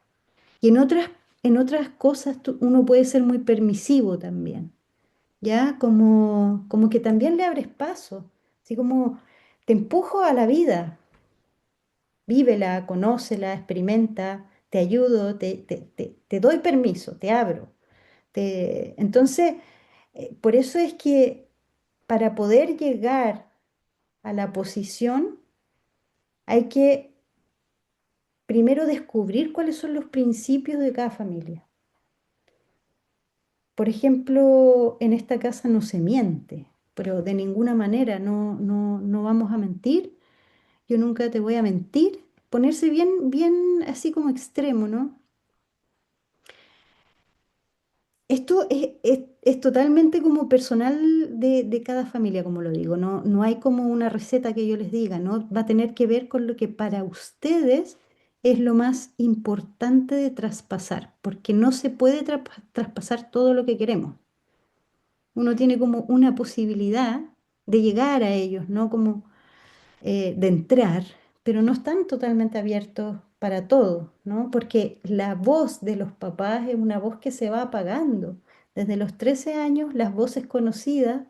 Y en otras cosas uno puede ser muy permisivo también, ¿ya? Como que también le abres paso, así como te empujo a la vida, vívela, conócela, experimenta, te ayudo, te doy permiso, te abro. Entonces, por eso es que para poder llegar a la posición hay que primero descubrir cuáles son los principios de cada familia. Por ejemplo, en esta casa no se miente, pero de ninguna manera no vamos a mentir. Yo nunca te voy a mentir. Ponerse bien así como extremo, ¿no? Esto es totalmente como personal de cada familia, como lo digo. No hay como una receta que yo les diga, ¿no? Va a tener que ver con lo que para ustedes es lo más importante de traspasar, porque no se puede traspasar todo lo que queremos. Uno tiene como una posibilidad de llegar a ellos, ¿no? Como de entrar, pero no están totalmente abiertos para todo, ¿no? Porque la voz de los papás es una voz que se va apagando. Desde los 13 años, las voces conocidas,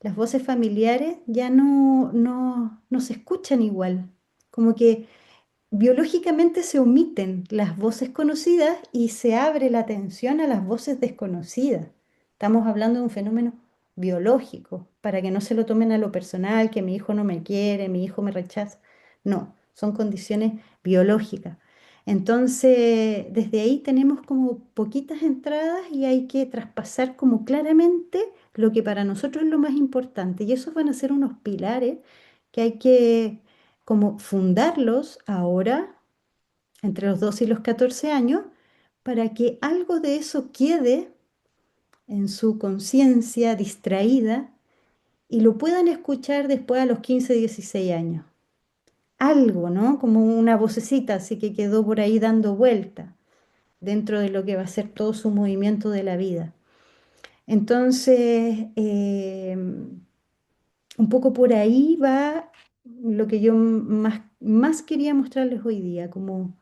las voces familiares, ya no se escuchan igual. Como que biológicamente se omiten las voces conocidas y se abre la atención a las voces desconocidas. Estamos hablando de un fenómeno biológico, para que no se lo tomen a lo personal, que mi hijo no me quiere, mi hijo me rechaza. No, son condiciones biológicas. Entonces, desde ahí tenemos como poquitas entradas y hay que traspasar como claramente lo que para nosotros es lo más importante. Y esos van a ser unos pilares que hay que como fundarlos ahora, entre los 12 y los 14 años, para que algo de eso quede en su conciencia distraída y lo puedan escuchar después a los 15, 16 años. Algo, ¿no? Como una vocecita así que quedó por ahí dando vuelta dentro de lo que va a ser todo su movimiento de la vida. Entonces, un poco por ahí va lo que yo más quería mostrarles hoy día, como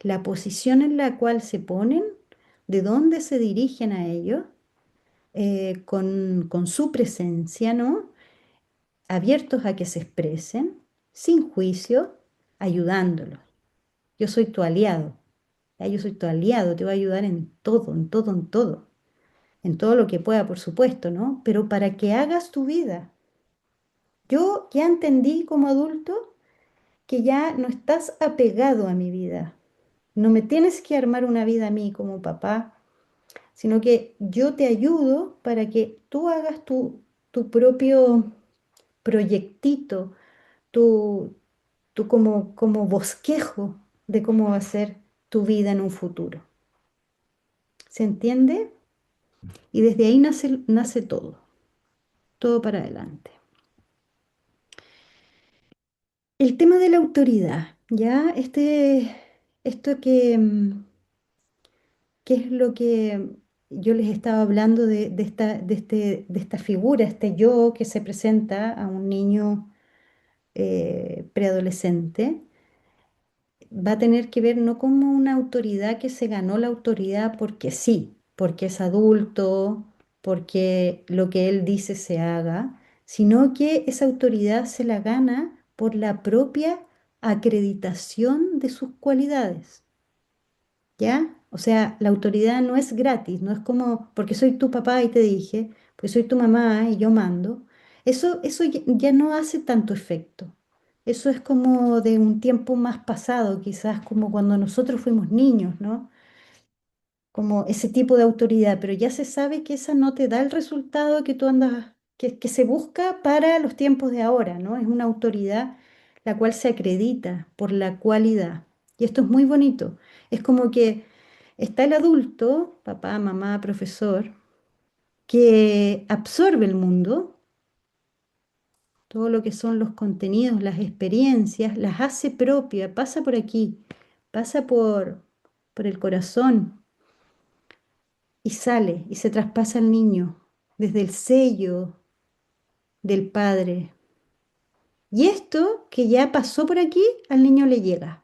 la posición en la cual se ponen, de dónde se dirigen a ellos, con su presencia, ¿no? Abiertos a que se expresen, sin juicio, ayudándolos. Yo soy tu aliado, ¿ya? Yo soy tu aliado, te voy a ayudar en todo, en todo, en todo, en todo lo que pueda, por supuesto, ¿no? Pero para que hagas tu vida. Yo ya entendí como adulto que ya no estás apegado a mi vida. No me tienes que armar una vida a mí como papá, sino que yo te ayudo para que tú hagas tu propio proyectito, tu, tu como bosquejo de cómo va a ser tu vida en un futuro. ¿Se entiende? Y desde ahí nace todo, todo para adelante. El tema de la autoridad, ¿ya? Esto que es lo que yo les estaba hablando de esta figura, este yo que se presenta a un niño preadolescente, va a tener que ver no como una autoridad que se ganó la autoridad porque sí, porque es adulto, porque lo que él dice se haga, sino que esa autoridad se la gana por la propia acreditación de sus cualidades. ¿Ya? O sea, la autoridad no es gratis, no es como porque soy tu papá y te dije, porque soy tu mamá y yo mando. Eso ya no hace tanto efecto. Eso es como de un tiempo más pasado, quizás como cuando nosotros fuimos niños, ¿no? Como ese tipo de autoridad, pero ya se sabe que esa no te da el resultado que tú andas, que se busca para los tiempos de ahora, ¿no? Es una autoridad la cual se acredita por la cualidad. Y esto es muy bonito. Es como que está el adulto, papá, mamá, profesor, que absorbe el mundo, todo lo que son los contenidos, las experiencias, las hace propia, pasa por aquí, pasa por el corazón y sale y se traspasa al niño desde el sello del padre. Y esto que ya pasó por aquí, al niño le llega.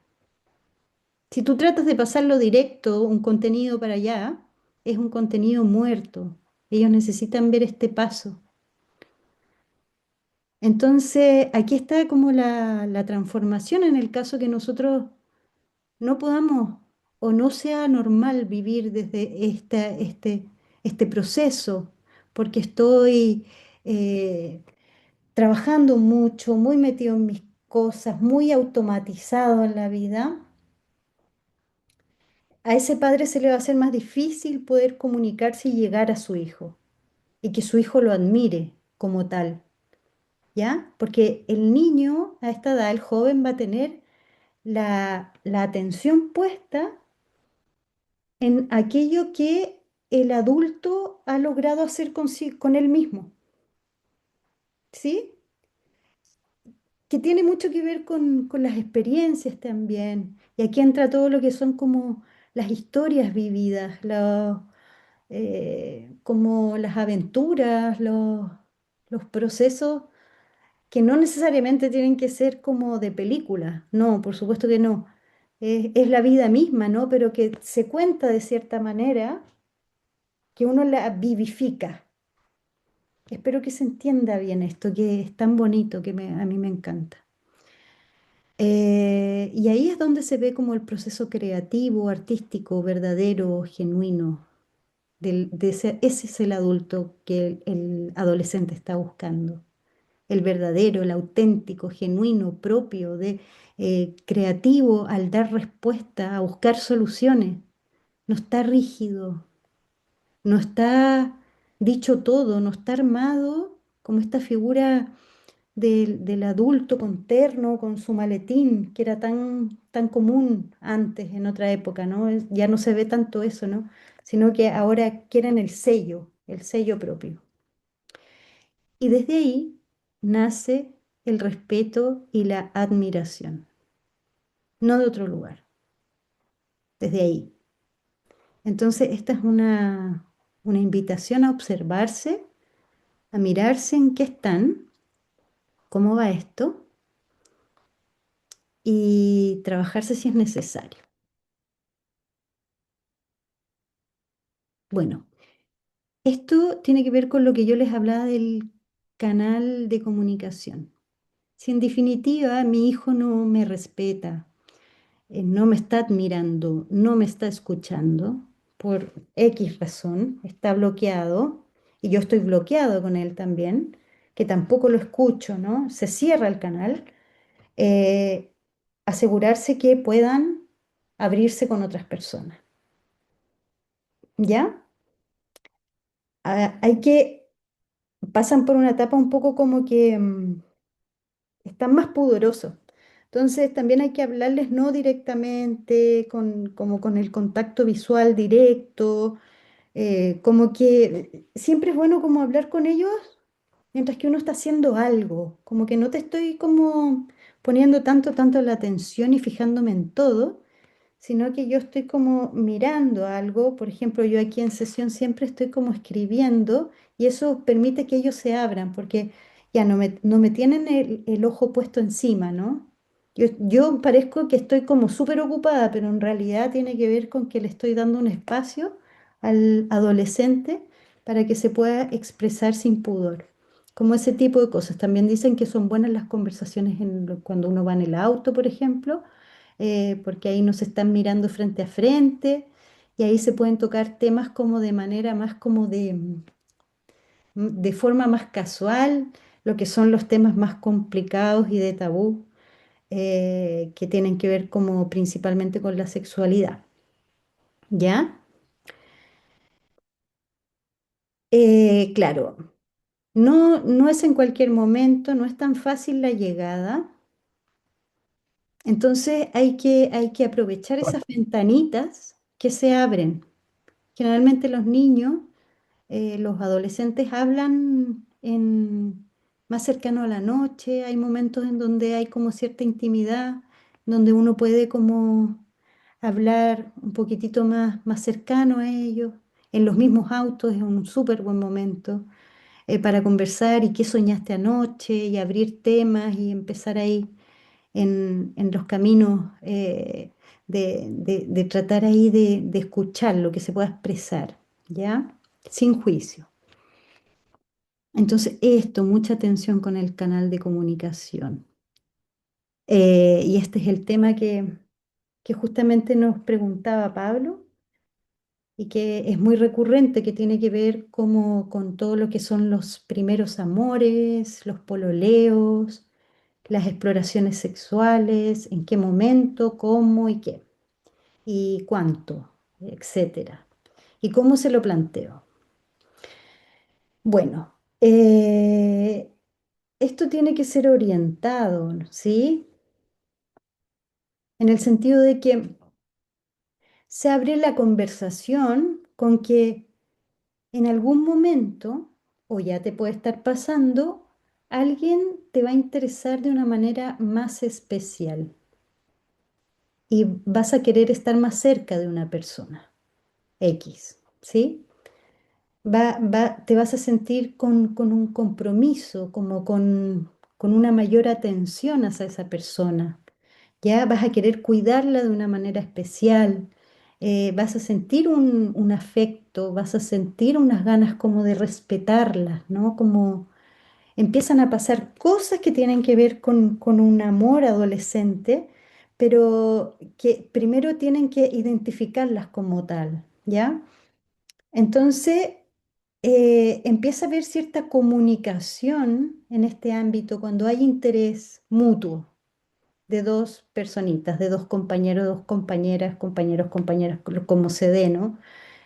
Si tú tratas de pasarlo directo, un contenido para allá, es un contenido muerto. Ellos necesitan ver este paso. Entonces, aquí está como la transformación en el caso que nosotros no podamos o no sea normal vivir desde este proceso, porque estoy trabajando mucho, muy metido en mis cosas, muy automatizado en la vida. A ese padre se le va a hacer más difícil poder comunicarse y llegar a su hijo y que su hijo lo admire como tal, ¿ya? Porque el niño a esta edad, el joven, va a tener la atención puesta en aquello que el adulto ha logrado hacer con él mismo, ¿sí? Que tiene mucho que ver con las experiencias también. Y aquí entra todo lo que son como las historias vividas, como las aventuras, los procesos que no necesariamente tienen que ser como de película, no, por supuesto que no. Es la vida misma, ¿no? Pero que se cuenta de cierta manera, que uno la vivifica. Espero que se entienda bien esto, que es tan bonito, a mí me encanta. Y ahí es donde se ve como el proceso creativo, artístico, verdadero, genuino. Ese es el adulto que el adolescente está buscando. el verdadero, el auténtico, genuino, propio, creativo al dar respuesta, a buscar soluciones. No está rígido, no está dicho todo, no está armado como esta figura del adulto con terno, con su maletín, que era tan común antes, en otra época, ¿no? Ya no se ve tanto eso, ¿no? Sino que ahora quieren el sello propio. Y desde ahí nace el respeto y la admiración, no de otro lugar, desde ahí. Entonces, esta es una invitación a observarse, a mirarse en qué están, cómo va esto y trabajarse si es necesario. Bueno, esto tiene que ver con lo que yo les hablaba del canal de comunicación. Si en definitiva mi hijo no me respeta, no me está admirando, no me está escuchando, por X razón, está bloqueado, y yo estoy bloqueado con él también, que tampoco lo escucho, ¿no? Se cierra el canal, eh, asegurarse que puedan abrirse con otras personas, ¿ya? Hay que, pasan por una etapa un poco como que están más pudorosos. Entonces también hay que hablarles no directamente, como con el contacto visual directo, como que siempre es bueno como hablar con ellos mientras que uno está haciendo algo, como que no te estoy como poniendo tanto la atención y fijándome en todo, sino que yo estoy como mirando algo. Por ejemplo, yo aquí en sesión siempre estoy como escribiendo y eso permite que ellos se abran porque ya no me tienen el ojo puesto encima, ¿no? Yo parezco que estoy como súper ocupada, pero en realidad tiene que ver con que le estoy dando un espacio al adolescente para que se pueda expresar sin pudor. Como ese tipo de cosas. También dicen que son buenas las conversaciones cuando uno va en el auto, por ejemplo, porque ahí nos están mirando frente a frente y ahí se pueden tocar temas como de manera más como de forma más casual, lo que son los temas más complicados y de tabú, que tienen que ver como principalmente con la sexualidad, ¿ya? Claro, no es en cualquier momento, no es tan fácil la llegada, entonces hay que aprovechar esas ventanitas que se abren. Generalmente los niños, los adolescentes hablan más cercano a la noche, hay momentos en donde hay como cierta intimidad, donde uno puede como hablar un poquitito más cercano a ellos. En los mismos autos es un súper buen momento para conversar y qué soñaste anoche y abrir temas y empezar ahí en los caminos de tratar ahí de escuchar lo que se pueda expresar, ¿ya? Sin juicio. Entonces, esto, mucha atención con el canal de comunicación. Y este es el tema que justamente nos preguntaba Pablo y que es muy recurrente, que tiene que ver como con todo lo que son los primeros amores, los pololeos, las exploraciones sexuales, en qué momento, cómo y qué, y cuánto, etcétera. ¿Y cómo se lo planteo? Bueno, esto tiene que ser orientado, ¿sí? En el sentido de que se abre la conversación con que en algún momento, o ya te puede estar pasando, alguien te va a interesar de una manera más especial y vas a querer estar más cerca de una persona X, ¿sí? Te vas a sentir con un compromiso, como con una mayor atención hacia esa persona. Ya vas a querer cuidarla de una manera especial, vas a sentir un afecto, vas a sentir unas ganas como de respetarla, ¿no? Como empiezan a pasar cosas que tienen que ver con un amor adolescente, pero que primero tienen que identificarlas como tal, ¿ya? Entonces, empieza a haber cierta comunicación en este ámbito cuando hay interés mutuo de dos personitas, de dos compañeros, dos compañeras, compañeros, compañeras, como se dé, ¿no?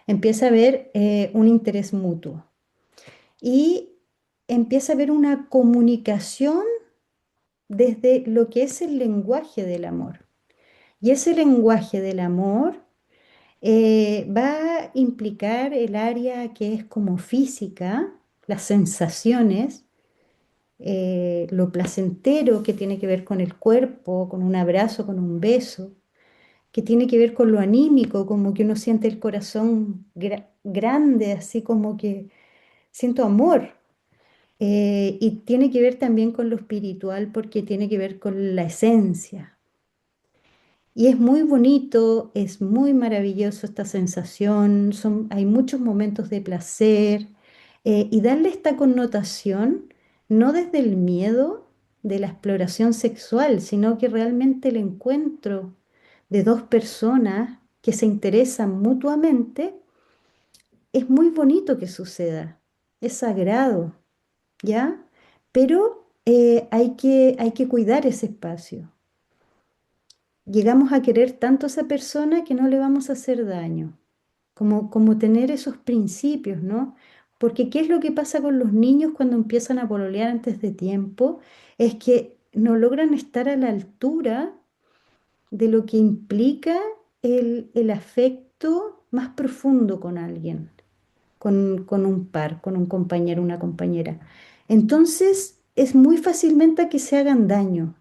Empieza a haber un interés mutuo y empieza a haber una comunicación desde lo que es el lenguaje del amor. Y ese lenguaje del amor va a implicar el área que es como física, las sensaciones, lo placentero que tiene que ver con el cuerpo, con un abrazo, con un beso, que tiene que ver con lo anímico, como que uno siente el corazón grande, así como que siento amor. Y tiene que ver también con lo espiritual porque tiene que ver con la esencia. Y es muy bonito, es muy maravilloso esta sensación, hay muchos momentos de placer y darle esta connotación no desde el miedo de la exploración sexual, sino que realmente el encuentro de dos personas que se interesan mutuamente es muy bonito que suceda, es sagrado, ¿ya? Pero hay que cuidar ese espacio. Llegamos a querer tanto a esa persona que no le vamos a hacer daño, como tener esos principios, ¿no? Porque ¿qué es lo que pasa con los niños cuando empiezan a pololear antes de tiempo? Es que no logran estar a la altura de lo que implica el afecto más profundo con alguien, con un par, con un compañero, una compañera. Entonces es muy fácilmente a que se hagan daño,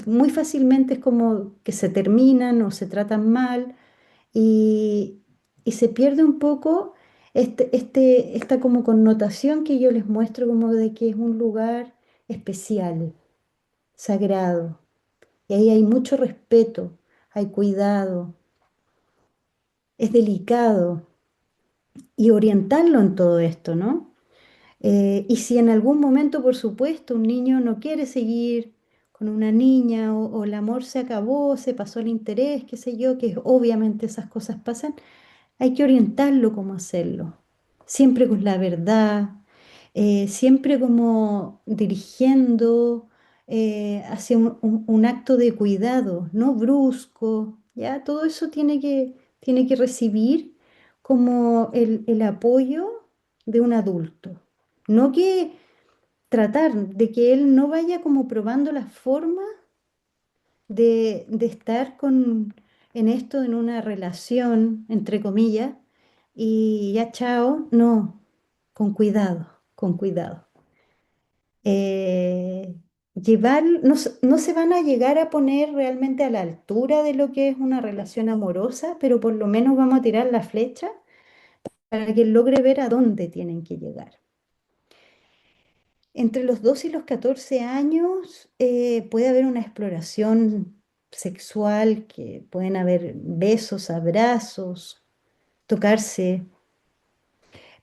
muy fácilmente es como que se terminan o se tratan mal y, y se pierde un poco esta como connotación que yo les muestro como de que es un lugar especial, sagrado. Y ahí hay mucho respeto, hay cuidado, es delicado y orientarlo en todo esto, ¿no? Y si en algún momento, por supuesto, un niño no quiere seguir con una niña o el amor se acabó, se pasó el interés, qué sé yo, que obviamente esas cosas pasan, hay que orientarlo cómo hacerlo. Siempre con la verdad, siempre como dirigiendo hacia un acto de cuidado, no brusco, ¿ya? Todo eso tiene que recibir como el apoyo de un adulto. No que tratar de que él no vaya como probando la forma de estar en esto, en una relación, entre comillas, y ya chao, no, con cuidado, con cuidado. Eh, no, no se van a llegar a poner realmente a la altura de lo que es una relación amorosa, pero por lo menos vamos a tirar la flecha para que él logre ver a dónde tienen que llegar. Entre los 12 y los 14 años puede haber una exploración sexual, que pueden haber besos, abrazos, tocarse,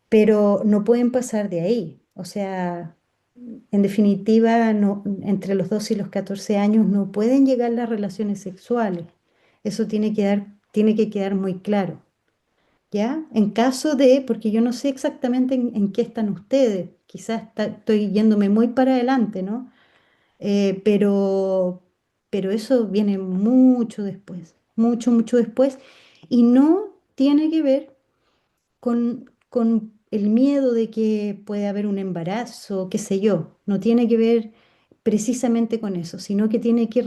pero no pueden pasar de ahí. O sea, en definitiva, no, entre los 12 y los 14 años no pueden llegar las relaciones sexuales. Eso tiene que quedar muy claro. ¿Ya? En caso de, porque yo no sé exactamente en qué están ustedes, quizás estoy yéndome muy para adelante, ¿no? Eh, pero, pero eso viene mucho después, mucho, mucho después, y no tiene que ver con el miedo de que puede haber un embarazo, qué sé yo, no tiene que ver precisamente con eso, sino que tiene que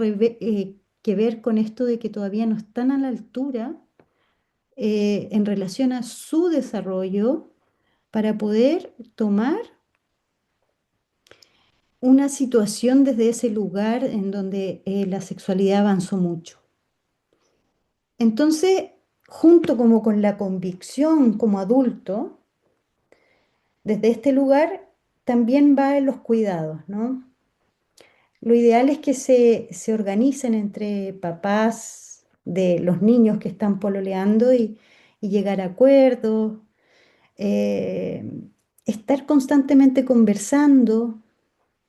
ver con esto de que todavía no están a la altura en relación a su desarrollo para poder tomar una situación desde ese lugar en donde la sexualidad avanzó mucho. Entonces, junto como con la convicción como adulto, desde este lugar también va en los cuidados, ¿no? Lo ideal es que se organicen entre papás de los niños que están pololeando y llegar a acuerdos, eh, estar constantemente conversando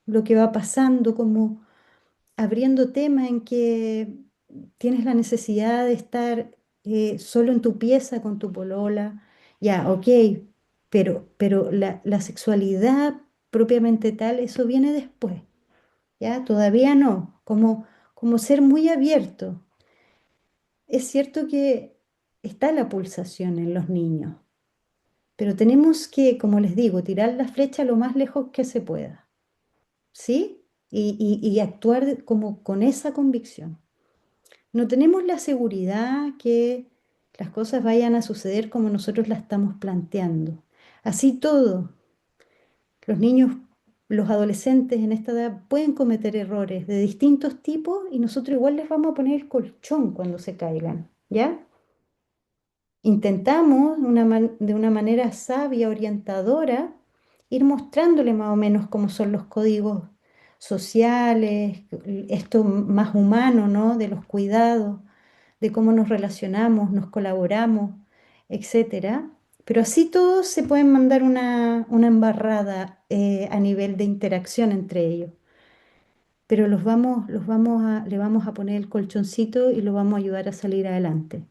lo que va pasando, como abriendo temas en que tienes la necesidad de estar solo en tu pieza con tu polola, ya, ok, pero la sexualidad propiamente tal, eso viene después, ¿ya? Todavía no, como ser muy abierto. Es cierto que está la pulsación en los niños, pero tenemos que, como les digo, tirar la flecha lo más lejos que se pueda, ¿sí? Y actuar como con esa convicción. No tenemos la seguridad que las cosas vayan a suceder como nosotros las estamos planteando. Así todo, los niños, los adolescentes en esta edad pueden cometer errores de distintos tipos y nosotros igual les vamos a poner el colchón cuando se caigan, ¿ya? Intentamos de una manera sabia, orientadora, ir mostrándole más o menos cómo son los códigos sociales, esto más humano, ¿no? De los cuidados, de cómo nos relacionamos, nos colaboramos, etcétera. Pero así todos se pueden mandar una embarrada a nivel de interacción entre ellos. Pero le vamos a poner el colchoncito y los vamos a ayudar a salir adelante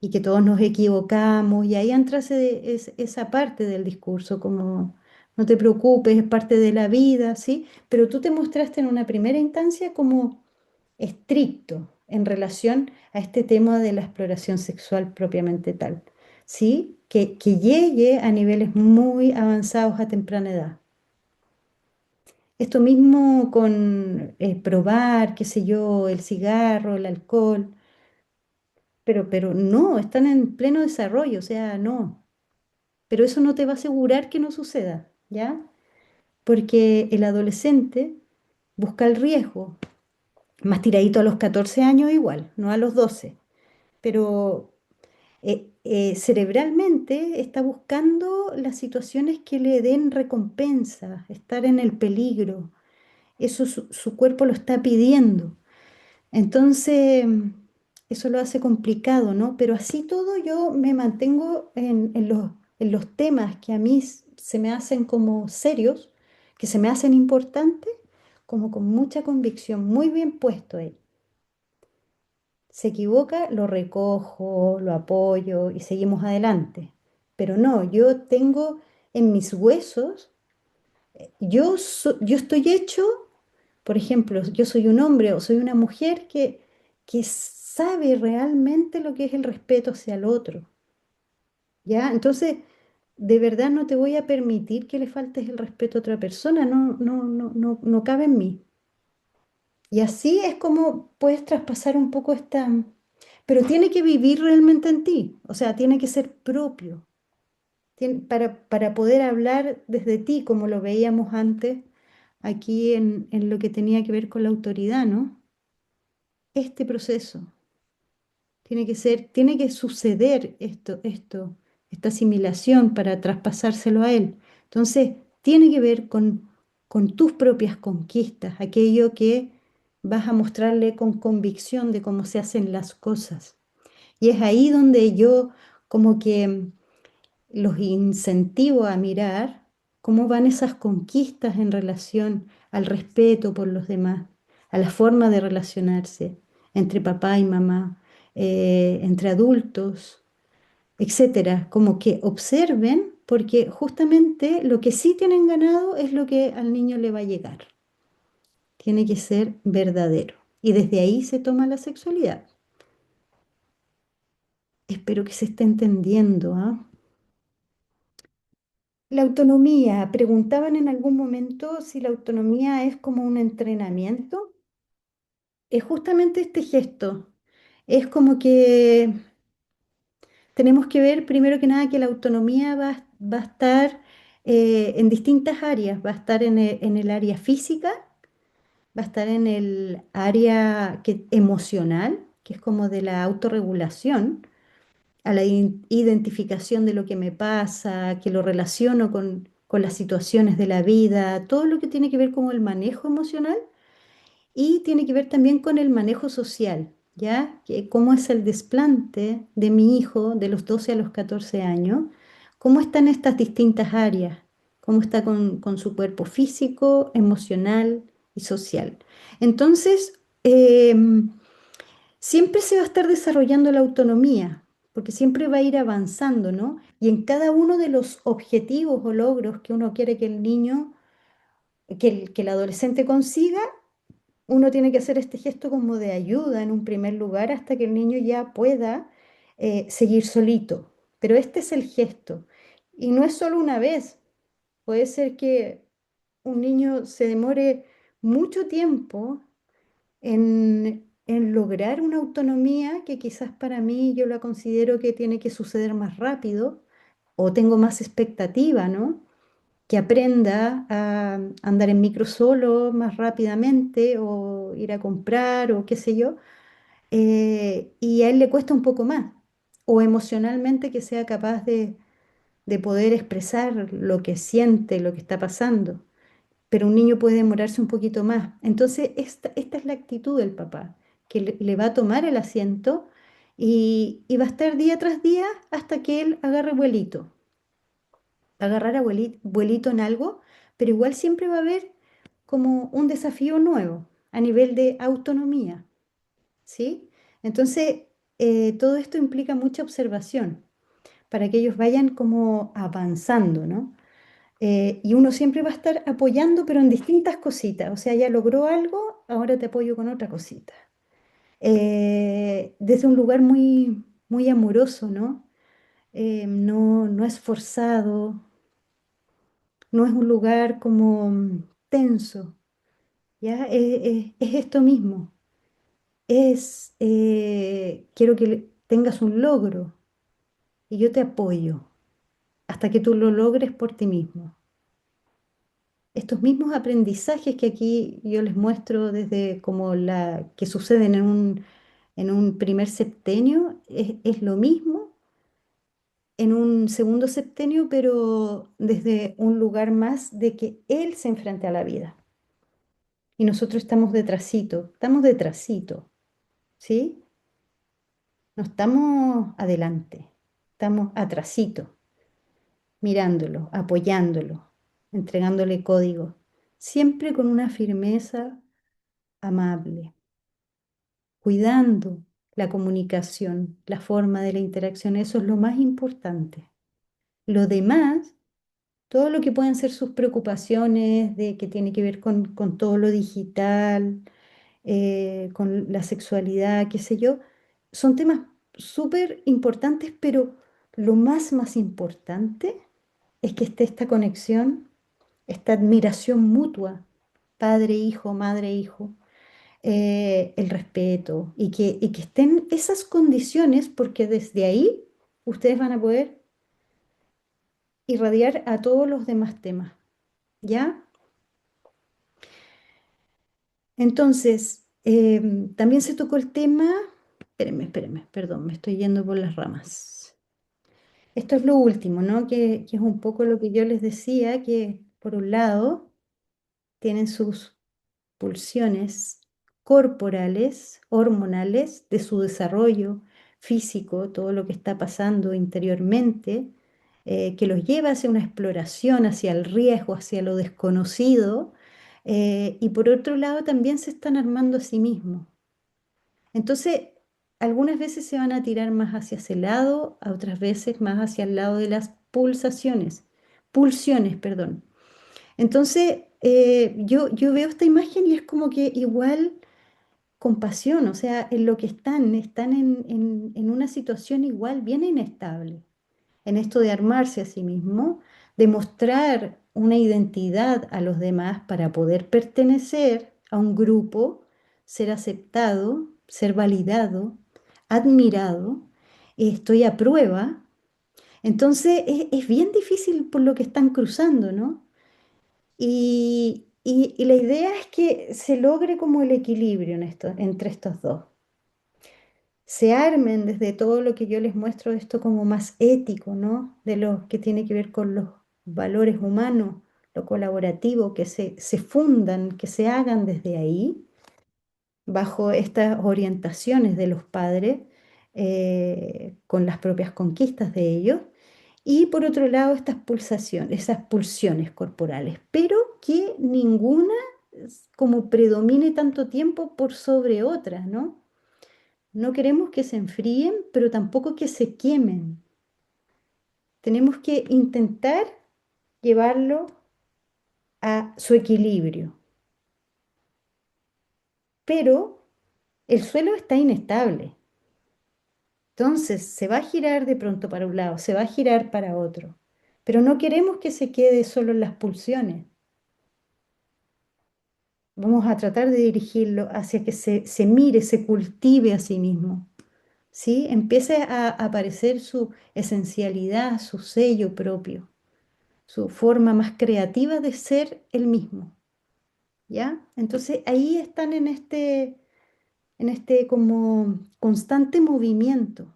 y que todos nos equivocamos, y ahí entra esa parte del discurso, como no te preocupes, es parte de la vida, ¿sí? Pero tú te mostraste en una primera instancia como estricto en relación a este tema de la exploración sexual propiamente tal, ¿sí? Que llegue a niveles muy avanzados a temprana edad. Esto mismo con probar, qué sé yo, el cigarro, el alcohol, pero no, están en pleno desarrollo, o sea, no. Pero eso no te va a asegurar que no suceda, ¿ya? Porque el adolescente busca el riesgo, más tiradito a los 14 años igual, no a los 12, pero cerebralmente está buscando las situaciones que le den recompensa, estar en el peligro, eso su cuerpo lo está pidiendo. Entonces, eso lo hace complicado, ¿no? Pero así todo yo me mantengo en los temas que a mí se me hacen como serios, que se me hacen importantes, como con mucha convicción, muy bien puesto ahí. Se equivoca, lo recojo, lo apoyo y seguimos adelante. Pero no, yo tengo en mis huesos, yo estoy hecho, por ejemplo, yo soy un hombre o soy una mujer que sabe realmente lo que es el respeto hacia el otro, ¿ya? Entonces, de verdad no te voy a permitir que le faltes el respeto a otra persona, no cabe en mí. Y así es como puedes traspasar un poco pero tiene que vivir realmente en ti, o sea, tiene que ser propio, para poder hablar desde ti, como lo veíamos antes aquí en lo que tenía que ver con la autoridad, ¿no? Este proceso tiene que suceder esta asimilación para traspasárselo a él. Entonces, tiene que ver con tus propias conquistas, aquello que vas a mostrarle con convicción de cómo se hacen las cosas. Y es ahí donde yo como que los incentivo a mirar cómo van esas conquistas en relación al respeto por los demás, a la forma de relacionarse entre papá y mamá, entre adultos, etcétera. Como que observen, porque justamente lo que sí tienen ganado es lo que al niño le va a llegar. Tiene que ser verdadero. Y desde ahí se toma la sexualidad. Espero que se esté entendiendo, ¿ah? La autonomía, preguntaban en algún momento si la autonomía es como un entrenamiento. Es justamente este gesto. Es como que tenemos que ver primero que nada que la autonomía va a estar en distintas áreas. Va a estar en el área física, va a estar en el área emocional, que es como de la autorregulación, a la identificación de lo que me pasa, que lo relaciono con las situaciones de la vida, todo lo que tiene que ver con el manejo emocional y tiene que ver también con el manejo social, ¿ya? Cómo es el desplante de mi hijo de los 12 a los 14 años, cómo están estas distintas áreas, cómo está con su cuerpo físico, emocional y social. Entonces, siempre se va a estar desarrollando la autonomía, porque siempre va a ir avanzando, ¿no? Y en cada uno de los objetivos o logros que uno quiere que el niño, que el adolescente consiga, uno tiene que hacer este gesto como de ayuda en un primer lugar hasta que el niño ya pueda seguir solito. Pero este es el gesto. Y no es solo una vez. Puede ser que un niño se demore mucho tiempo en lograr una autonomía que quizás para mí yo la considero que tiene que suceder más rápido o tengo más expectativa, ¿no? Que aprenda a andar en micro solo más rápidamente o ir a comprar o qué sé yo, y a él le cuesta un poco más, o emocionalmente que sea capaz de poder expresar lo que siente, lo que está pasando, pero un niño puede demorarse un poquito más. Entonces, esta es la actitud del papá, que le va a tomar el asiento y va a estar día tras día hasta que él agarre vuelito, agarrar a vuelito en algo, pero igual siempre va a haber como un desafío nuevo a nivel de autonomía, ¿sí? Entonces, todo esto implica mucha observación para que ellos vayan como avanzando, ¿no? Y uno siempre va a estar apoyando, pero en distintas cositas. O sea, ya logró algo, ahora te apoyo con otra cosita. Desde un lugar muy, muy amoroso, ¿no? No es forzado, no es un lugar como tenso, ¿ya? Es esto mismo. Quiero que tengas un logro y yo te apoyo hasta que tú lo logres por ti mismo. Estos mismos aprendizajes que aquí yo les muestro desde como la que suceden en un primer septenio, es lo mismo en un segundo septenio, pero desde un lugar más de que él se enfrente a la vida. Y nosotros estamos detrásito, ¿sí? No estamos adelante, estamos atrasito, mirándolo, apoyándolo, entregándole código, siempre con una firmeza amable, cuidando la comunicación, la forma de la interacción, eso es lo más importante. Lo demás, todo lo que pueden ser sus preocupaciones de que tiene que ver con todo lo digital, con la sexualidad, qué sé yo, son temas súper importantes, pero lo más importante es que esté esta conexión, esta admiración mutua, padre-hijo, madre-hijo, el respeto y que estén esas condiciones porque desde ahí ustedes van a poder irradiar a todos los demás temas, ¿ya? Entonces, también se tocó el tema, espérenme, perdón, me estoy yendo por las ramas. Esto es lo último, ¿no? Que es un poco lo que yo les decía, que por un lado tienen sus pulsiones corporales, hormonales, de su desarrollo físico, todo lo que está pasando interiormente, que los lleva hacia una exploración, hacia el riesgo, hacia lo desconocido, y por otro lado también se están armando a sí mismos. Entonces, algunas veces se van a tirar más hacia ese lado, a otras veces más hacia el lado de las pulsiones, perdón. Entonces, yo veo esta imagen y es como que igual compasión, o sea, en lo que están en una situación igual bien inestable, en esto de armarse a sí mismo, de mostrar una identidad a los demás para poder pertenecer a un grupo, ser aceptado, ser validado, admirado, estoy a prueba. Entonces, es bien difícil por lo que están cruzando, ¿no? Y la idea es que se logre como el equilibrio entre estos dos. Se armen desde todo lo que yo les muestro esto como más ético, ¿no? De lo que tiene que ver con los valores humanos, lo colaborativo, que se fundan, que se hagan desde ahí, bajo estas orientaciones de los padres, con las propias conquistas de ellos. Y por otro lado, estas pulsaciones, esas pulsiones corporales, pero que ninguna como predomine tanto tiempo por sobre otras, ¿no? No queremos que se enfríen, pero tampoco que se quemen. Tenemos que intentar llevarlo a su equilibrio. Pero el suelo está inestable. Entonces se va a girar de pronto para un lado, se va a girar para otro. Pero no queremos que se quede solo en las pulsiones. Vamos a tratar de dirigirlo hacia que se mire, se cultive a sí mismo. ¿Sí? Empiece a aparecer su esencialidad, su sello propio, su forma más creativa de ser el mismo. ¿Ya? Entonces ahí están en este como constante movimiento.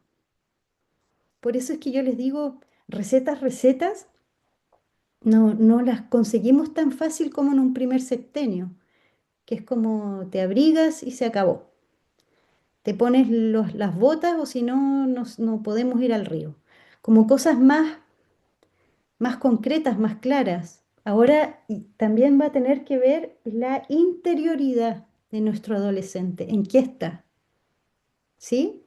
Por eso es que yo les digo, recetas, no las conseguimos tan fácil como en un primer septenio, que es como te abrigas y se acabó. Te pones las botas o si no, no podemos ir al río. Como cosas más concretas, más claras. Ahora también va a tener que ver la interioridad de nuestro adolescente, en qué está, ¿sí?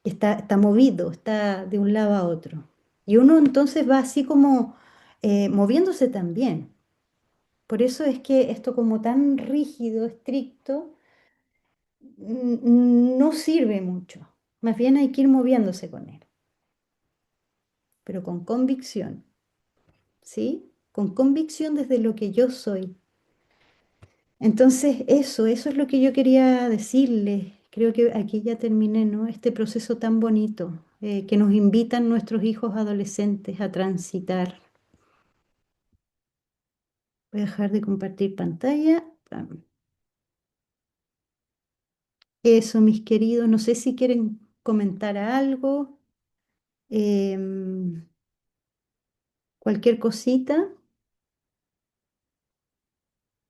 Está movido, está de un lado a otro. Y uno entonces va así como moviéndose también. Por eso es que esto como tan rígido, estricto, no sirve mucho. Más bien hay que ir moviéndose con él, pero con convicción, ¿sí? Con convicción desde lo que yo soy. Entonces eso es lo que yo quería decirles. Creo que aquí ya terminé, ¿no? Este proceso tan bonito que nos invitan nuestros hijos adolescentes a transitar. Voy a dejar de compartir pantalla. Eso, mis queridos, no sé si quieren comentar algo, em, cualquier cosita.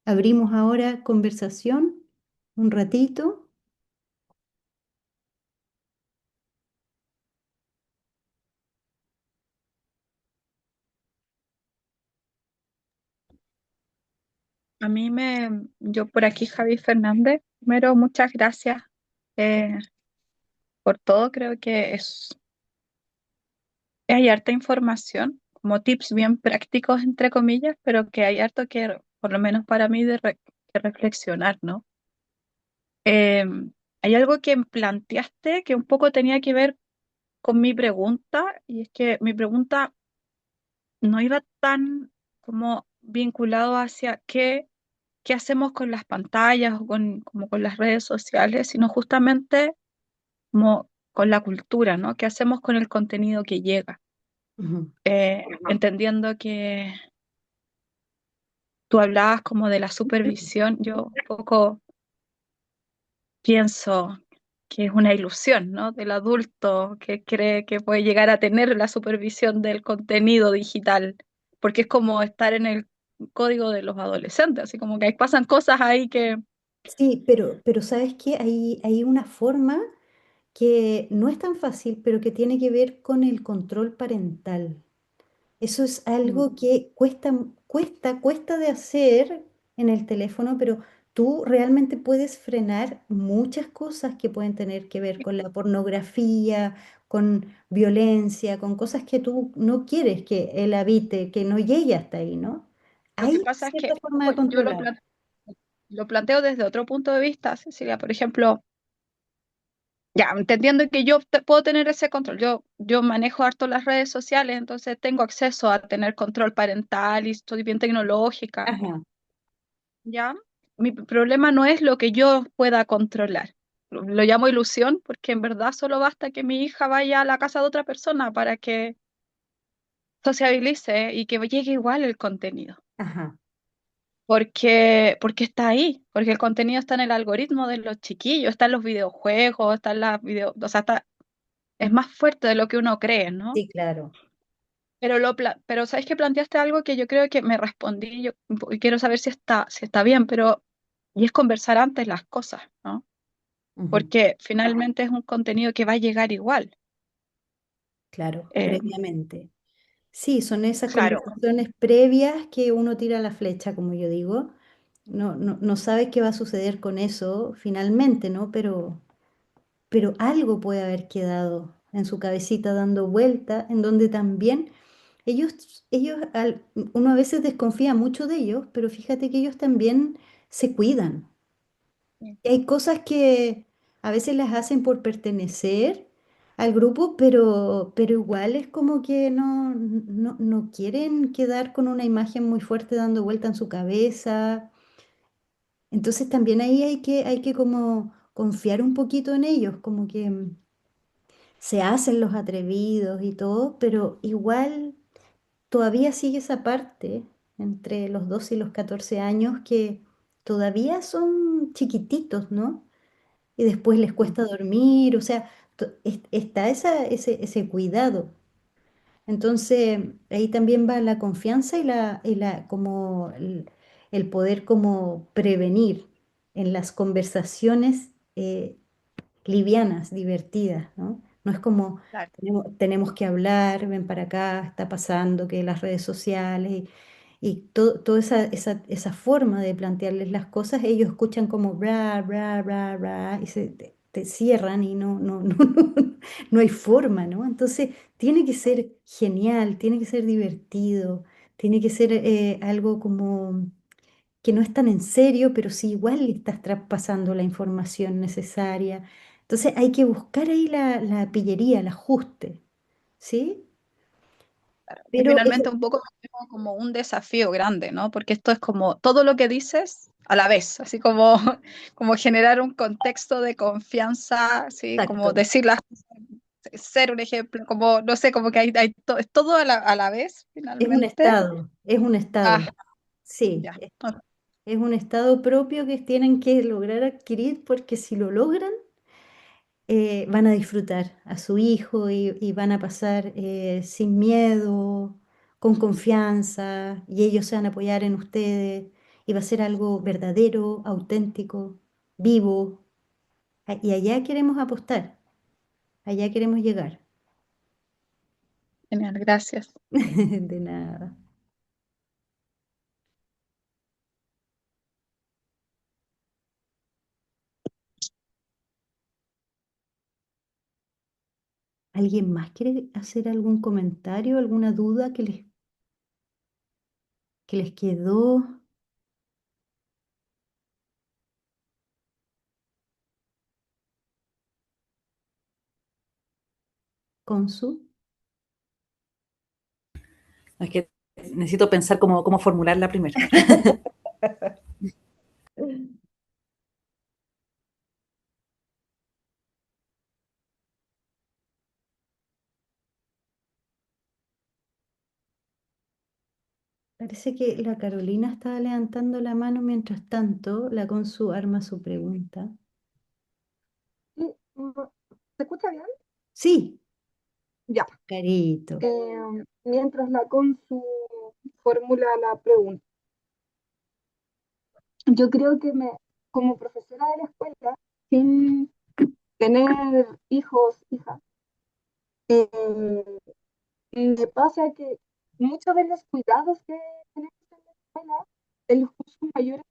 Abrimos ahora conversación un ratito. Yo por aquí, Javi Fernández, primero muchas gracias eh, por todo, creo que hay harta información, como tips bien prácticos, entre comillas, pero que hay harto que, por lo menos para mí, que reflexionar, ¿no? Eh, Hay algo que planteaste que un poco tenía que ver con mi pregunta, y es que mi pregunta no iba tan como vinculado hacia qué hacemos con las pantallas o como con las redes sociales, sino justamente como con la cultura, ¿no? ¿Qué hacemos con el contenido que llega? Ujú. Entendiendo que tú hablabas como de la supervisión, yo un poco pienso que es una ilusión, ¿no? Del adulto que cree que puede llegar a tener la supervisión del contenido digital, porque es como estar en el código de los adolescentes, así como que ahí pasan cosas ahí que Sí, pero ¿sabes qué? Hay una forma que no es tan fácil, pero que tiene que ver con el control parental. Eso es mm, algo que cuesta de hacer en el teléfono, pero tú realmente puedes frenar muchas cosas que pueden tener que ver con la pornografía, con violencia, con cosas que tú no quieres que él habite, que no llegue hasta ahí, ¿no? lo que Hay pasa es que cierta forma de controlar. lo planteo desde otro punto de vista, Cecilia, por ejemplo, ya, entendiendo que yo puedo tener ese control, yo manejo harto las redes sociales, entonces tengo acceso a tener control parental y estoy bien tecnológica, Ajá, ¿ya? Mi problema no es lo que yo pueda controlar. Lo llamo ilusión porque en verdad solo basta que mi hija vaya a la casa de otra persona para que sociabilice y que llegue igual el contenido. ajá. Porque está ahí, porque el contenido está en el algoritmo de los chiquillos, está en los videojuegos, está en o sea, es más fuerte de lo que uno cree, ¿no? Sí, claro. Pero sabes que planteaste algo que yo creo que me respondí, y quiero saber si está bien, y es conversar antes las cosas, ¿no? Ujú. Porque finalmente es un contenido que va a llegar igual. Claro, Eh, previamente. Sí, son esas claro, conversaciones previas que uno tira la flecha, como yo digo. No sabes qué va a suceder con eso finalmente, ¿no? pero algo puede haber quedado en su cabecita dando vuelta, en donde también uno a veces desconfía mucho de ellos, pero fíjate que ellos también se cuidan. Sí, Y hay cosas que a veces las hacen por pertenecer al grupo, pero igual es como que no quieren quedar con una imagen muy fuerte dando vuelta en su cabeza. Entonces también ahí hay que como confiar un poquito en ellos, como que se hacen los atrevidos y todo, pero igual todavía sigue esa parte entre los 12 y los 14 años que todavía son chiquititos, ¿no? Y después les sí, cuesta dormir, o sea, está ese cuidado. Entonces, ahí también va la confianza como el poder como prevenir en las conversaciones livianas, divertidas, ¿no? No es como claro. tenemos que hablar, ven para acá, está pasando que las redes sociales y toda esa forma de plantearles las cosas, ellos escuchan como bra, bra, bra, bra, y te cierran y no hay forma, ¿no? Entonces, tiene que ser genial, tiene que ser divertido, tiene que ser algo como que no es tan en serio, pero sí igual le estás traspasando la información necesaria. Entonces hay que buscar ahí la pillería, el ajuste, ¿sí? Que Pero finalmente un poco como un desafío grande, ¿no? Porque esto es como todo lo que dices a la vez, así como, como generar un contexto de confianza, así como exacto, decir las cosas, ser un ejemplo, como, no sé, como que es todo a la vez, finalmente. es un Ah, estado, sí, ya. es un estado propio que tienen que lograr adquirir porque si lo logran, van a disfrutar a su hijo y van a pasar sin miedo, con confianza, y ellos se van a apoyar en ustedes, y va a ser algo verdadero, auténtico, vivo. Y allá queremos apostar, allá queremos llegar. Genial, gracias. De nada. ¿Alguien más quiere hacer algún comentario, alguna duda que les quedó con su? Es que necesito pensar cómo formularla primero. Parece que la Carolina estaba levantando la mano mientras tanto, la Consu arma su pregunta. Sí, ¿se escucha bien? Sí, Ya. Carito. Mientras la Consu formula la pregunta, yo creo que como profesora de la escuela, sin tener hijos, hijas, eh, me pasa que muchos de los cuidados que tenemos en la escuela, en los cursos mayores,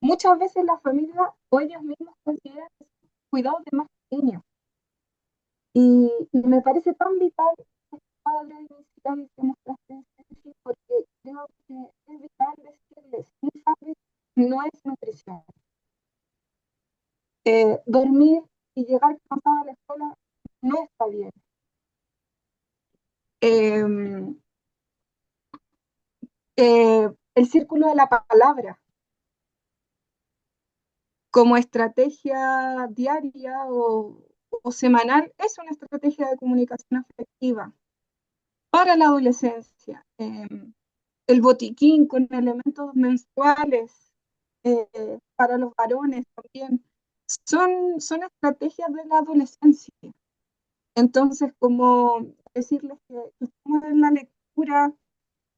muchas veces la familia o ellos mismos consideran que son cuidados de más pequeños. Y me parece tan vital padre de mis hijas que mostraste en Génesis, porque creo que es vital decirles, un sándwich no es nutrición. Dormir y llegar cansada a la escuela no está bien. Eh, el círculo de la palabra como estrategia diaria o semanal es una estrategia de comunicación afectiva para la adolescencia. El botiquín con elementos menstruales para los varones también. Son estrategias de la adolescencia. Entonces, como decirles que estamos en la lectura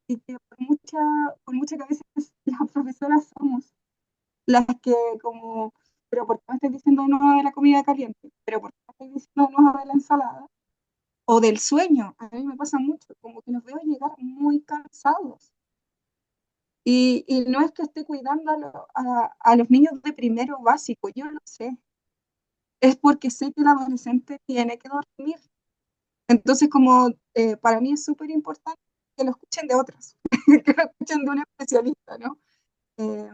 y que por mucha que a veces las profesoras somos las que como, pero ¿por qué me estás diciendo no de la comida caliente? ¿Pero por qué me estás diciendo no de la ensalada? O del sueño. A mí me pasa mucho, como que los veo llegar muy cansados. Y no es que esté cuidando a los niños de primero básico, yo lo sé, es porque sé que el adolescente tiene que dormir. Entonces, como para mí es súper importante que lo escuchen de otras, que lo escuchen de un especialista, ¿no? Eh,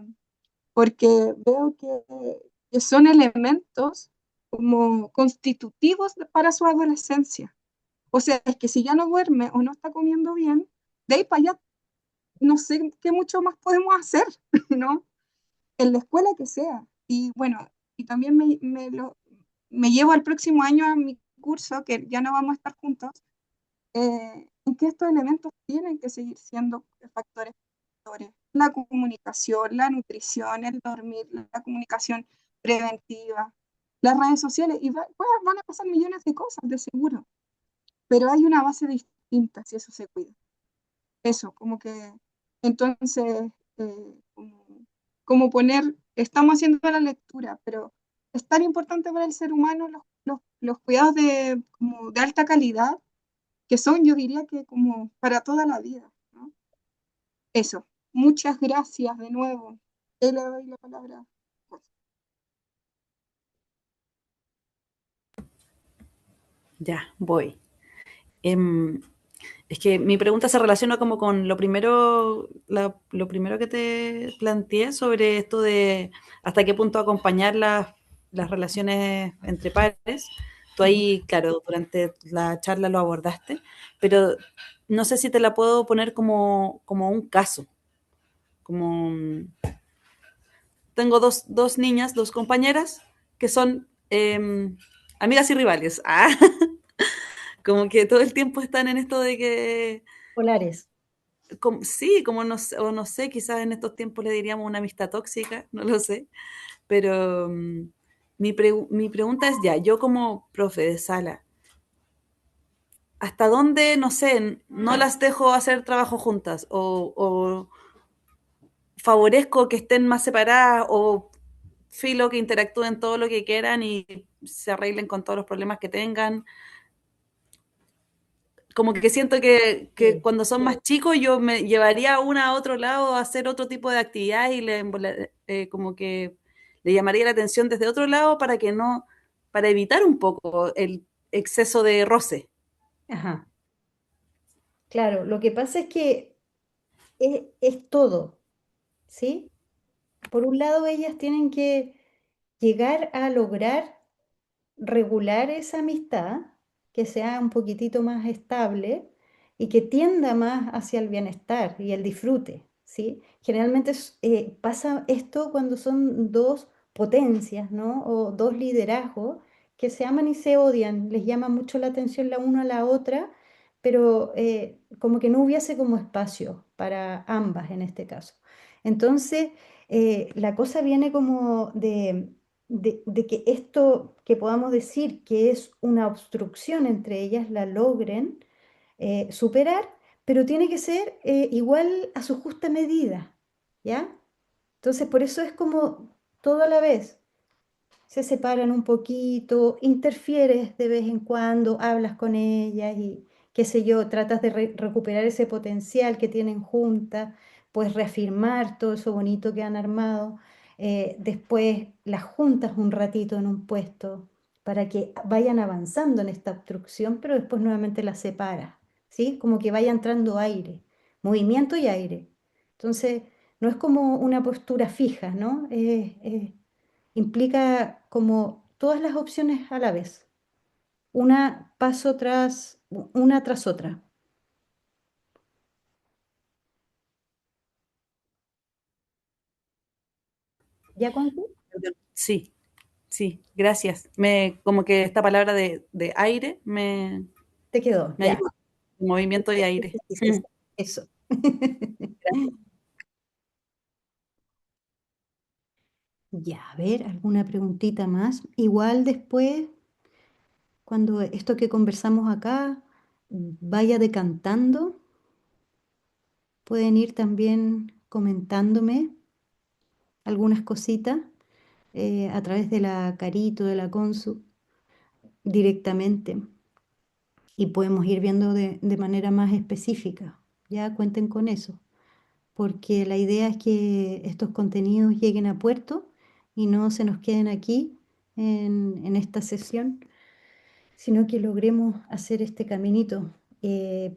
porque veo que son elementos como constitutivos para su adolescencia. O sea, es que si ya no duerme o no está comiendo bien, de ahí para allá no sé qué mucho más podemos hacer, ¿no? En la escuela que sea. Y bueno, y también me llevo al próximo año a mi curso, que ya no vamos a estar juntos, en que estos elementos tienen que seguir siendo factores protectores. La comunicación, la nutrición, el dormir, la comunicación preventiva, las redes sociales, y van a pasar millones de cosas, de seguro, pero hay una base distinta si eso se cuida. Eso, como que, entonces, como, como poner, estamos haciendo la lectura, pero es tan importante para el ser humano los cuidados como de alta calidad que son, yo diría que como para toda la vida, ¿no? Eso. Muchas gracias de nuevo. Te le doy la palabra. Ya, voy. Em, es que mi pregunta se relaciona como con lo primero que te planteé sobre esto de hasta qué punto acompañar las relaciones entre pares. Tú ahí, claro, durante la charla lo abordaste, pero no sé si te la puedo poner como un caso. Como tengo dos niñas, dos compañeras, que son amigas y rivales. Ah, como que todo el tiempo están en esto de que Polares. sí, como no, o no sé, quizás en estos tiempos le diríamos una amistad tóxica, no lo sé, pero mi pregunta es ya, yo como profe de sala, ¿hasta dónde, no sé, no las dejo hacer trabajo juntas o favorezco que estén más separadas o filo que interactúen todo lo que quieran y se arreglen con todos los problemas que tengan? Como que siento que Sí. cuando son más chicos yo me llevaría una a otro lado a hacer otro tipo de actividades y como que le llamaría la atención desde otro lado para que no, para evitar un poco el exceso de roce. Ajá. Claro, lo que pasa es que es todo, ¿sí? Por un lado, ellas tienen que llegar a lograr regular esa amistad, que sea un poquitito más estable y que tienda más hacia el bienestar y el disfrute, ¿sí? Generalmente pasa esto cuando son dos potencias, ¿no? O dos liderazgos que se aman y se odian, les llama mucho la atención la una a la otra, pero como que no hubiese como espacio para ambas en este caso. Entonces, la cosa viene como de que esto que podamos decir que es una obstrucción entre ellas la logren superar, pero tiene que ser igual a su justa medida, ¿ya? Entonces, por eso es como todo a la vez se separan un poquito, interfieres de vez en cuando, hablas con ellas y qué sé yo, tratas de recuperar ese potencial que tienen juntas, pues reafirmar todo eso bonito que han armado. Después las juntas un ratito en un puesto para que vayan avanzando en esta obstrucción, pero después nuevamente las separas, ¿sí? Como que vaya entrando aire, movimiento y aire. Entonces, no es como una postura fija, ¿no? Implica como todas las opciones a la vez, una tras otra. ¿Ya conté? Sí, sí, gracias. Como que esta palabra de aire Te quedó, me ya. ayuda. Movimiento y aire. Eso. Ya, a ver, alguna preguntita más. Igual después, cuando esto que conversamos acá vaya decantando, pueden ir también comentándome algunas cositas a través de la Carito, de la Consu, directamente. Y podemos ir viendo de manera más específica. Ya cuenten con eso, porque la idea es que estos contenidos lleguen a puerto y no se nos queden aquí en esta sesión, sino que logremos hacer este caminito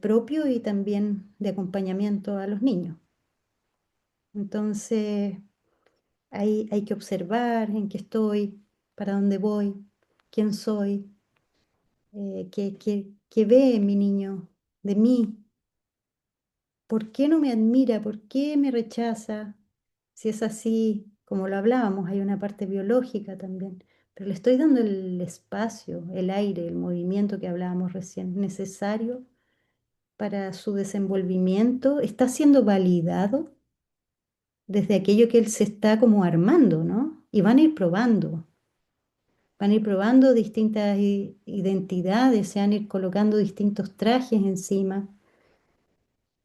propio y también de acompañamiento a los niños. Entonces, hay que observar en qué estoy, para dónde voy, quién soy, qué ve mi niño de mí, por qué no me admira, por qué me rechaza. Si es así, como lo hablábamos, hay una parte biológica también, pero le estoy dando el espacio, el aire, el movimiento que hablábamos recién, necesario para su desenvolvimiento. Está siendo validado desde aquello que él se está como armando, ¿no? Y van a ir probando distintas identidades, se van a ir colocando distintos trajes encima.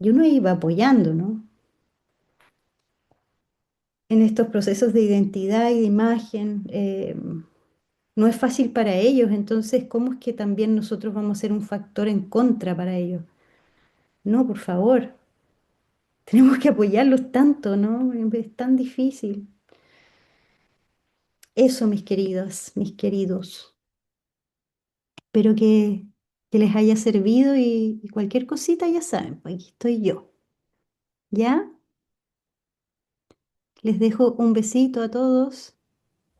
Y uno iba apoyando, ¿no? En estos procesos de identidad y de imagen, no es fácil para ellos, entonces, ¿cómo es que también nosotros vamos a ser un factor en contra para ellos? No, por favor, tenemos que apoyarlos tanto, ¿no? Es tan difícil. Eso, mis queridas, mis queridos. Espero que les haya servido y cualquier cosita ya saben, pues aquí estoy yo. ¿Ya? Les dejo un besito a todos.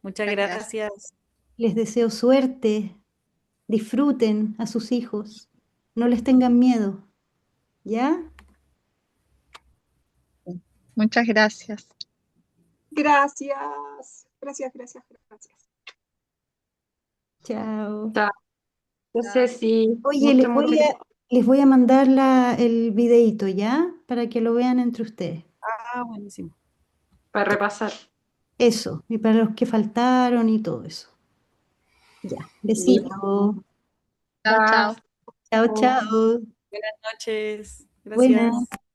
Muchas Gracias. gracias. Les deseo suerte. Disfruten a sus hijos. No les tengan miedo. ¿Ya? Muchas gracias. Gracias, gracias, gracias, gracias. Chao. Ya. Yo sé si Oye, les voy a mandar el videíto, ¿ya? Para que lo vean entre ustedes. Ah, buenísimo. para repasar. Eso. Y para los que faltaron y todo eso. Ya. Besito. Chao, chao. Chao, chao. Buenas noches. Buenas. Gracias.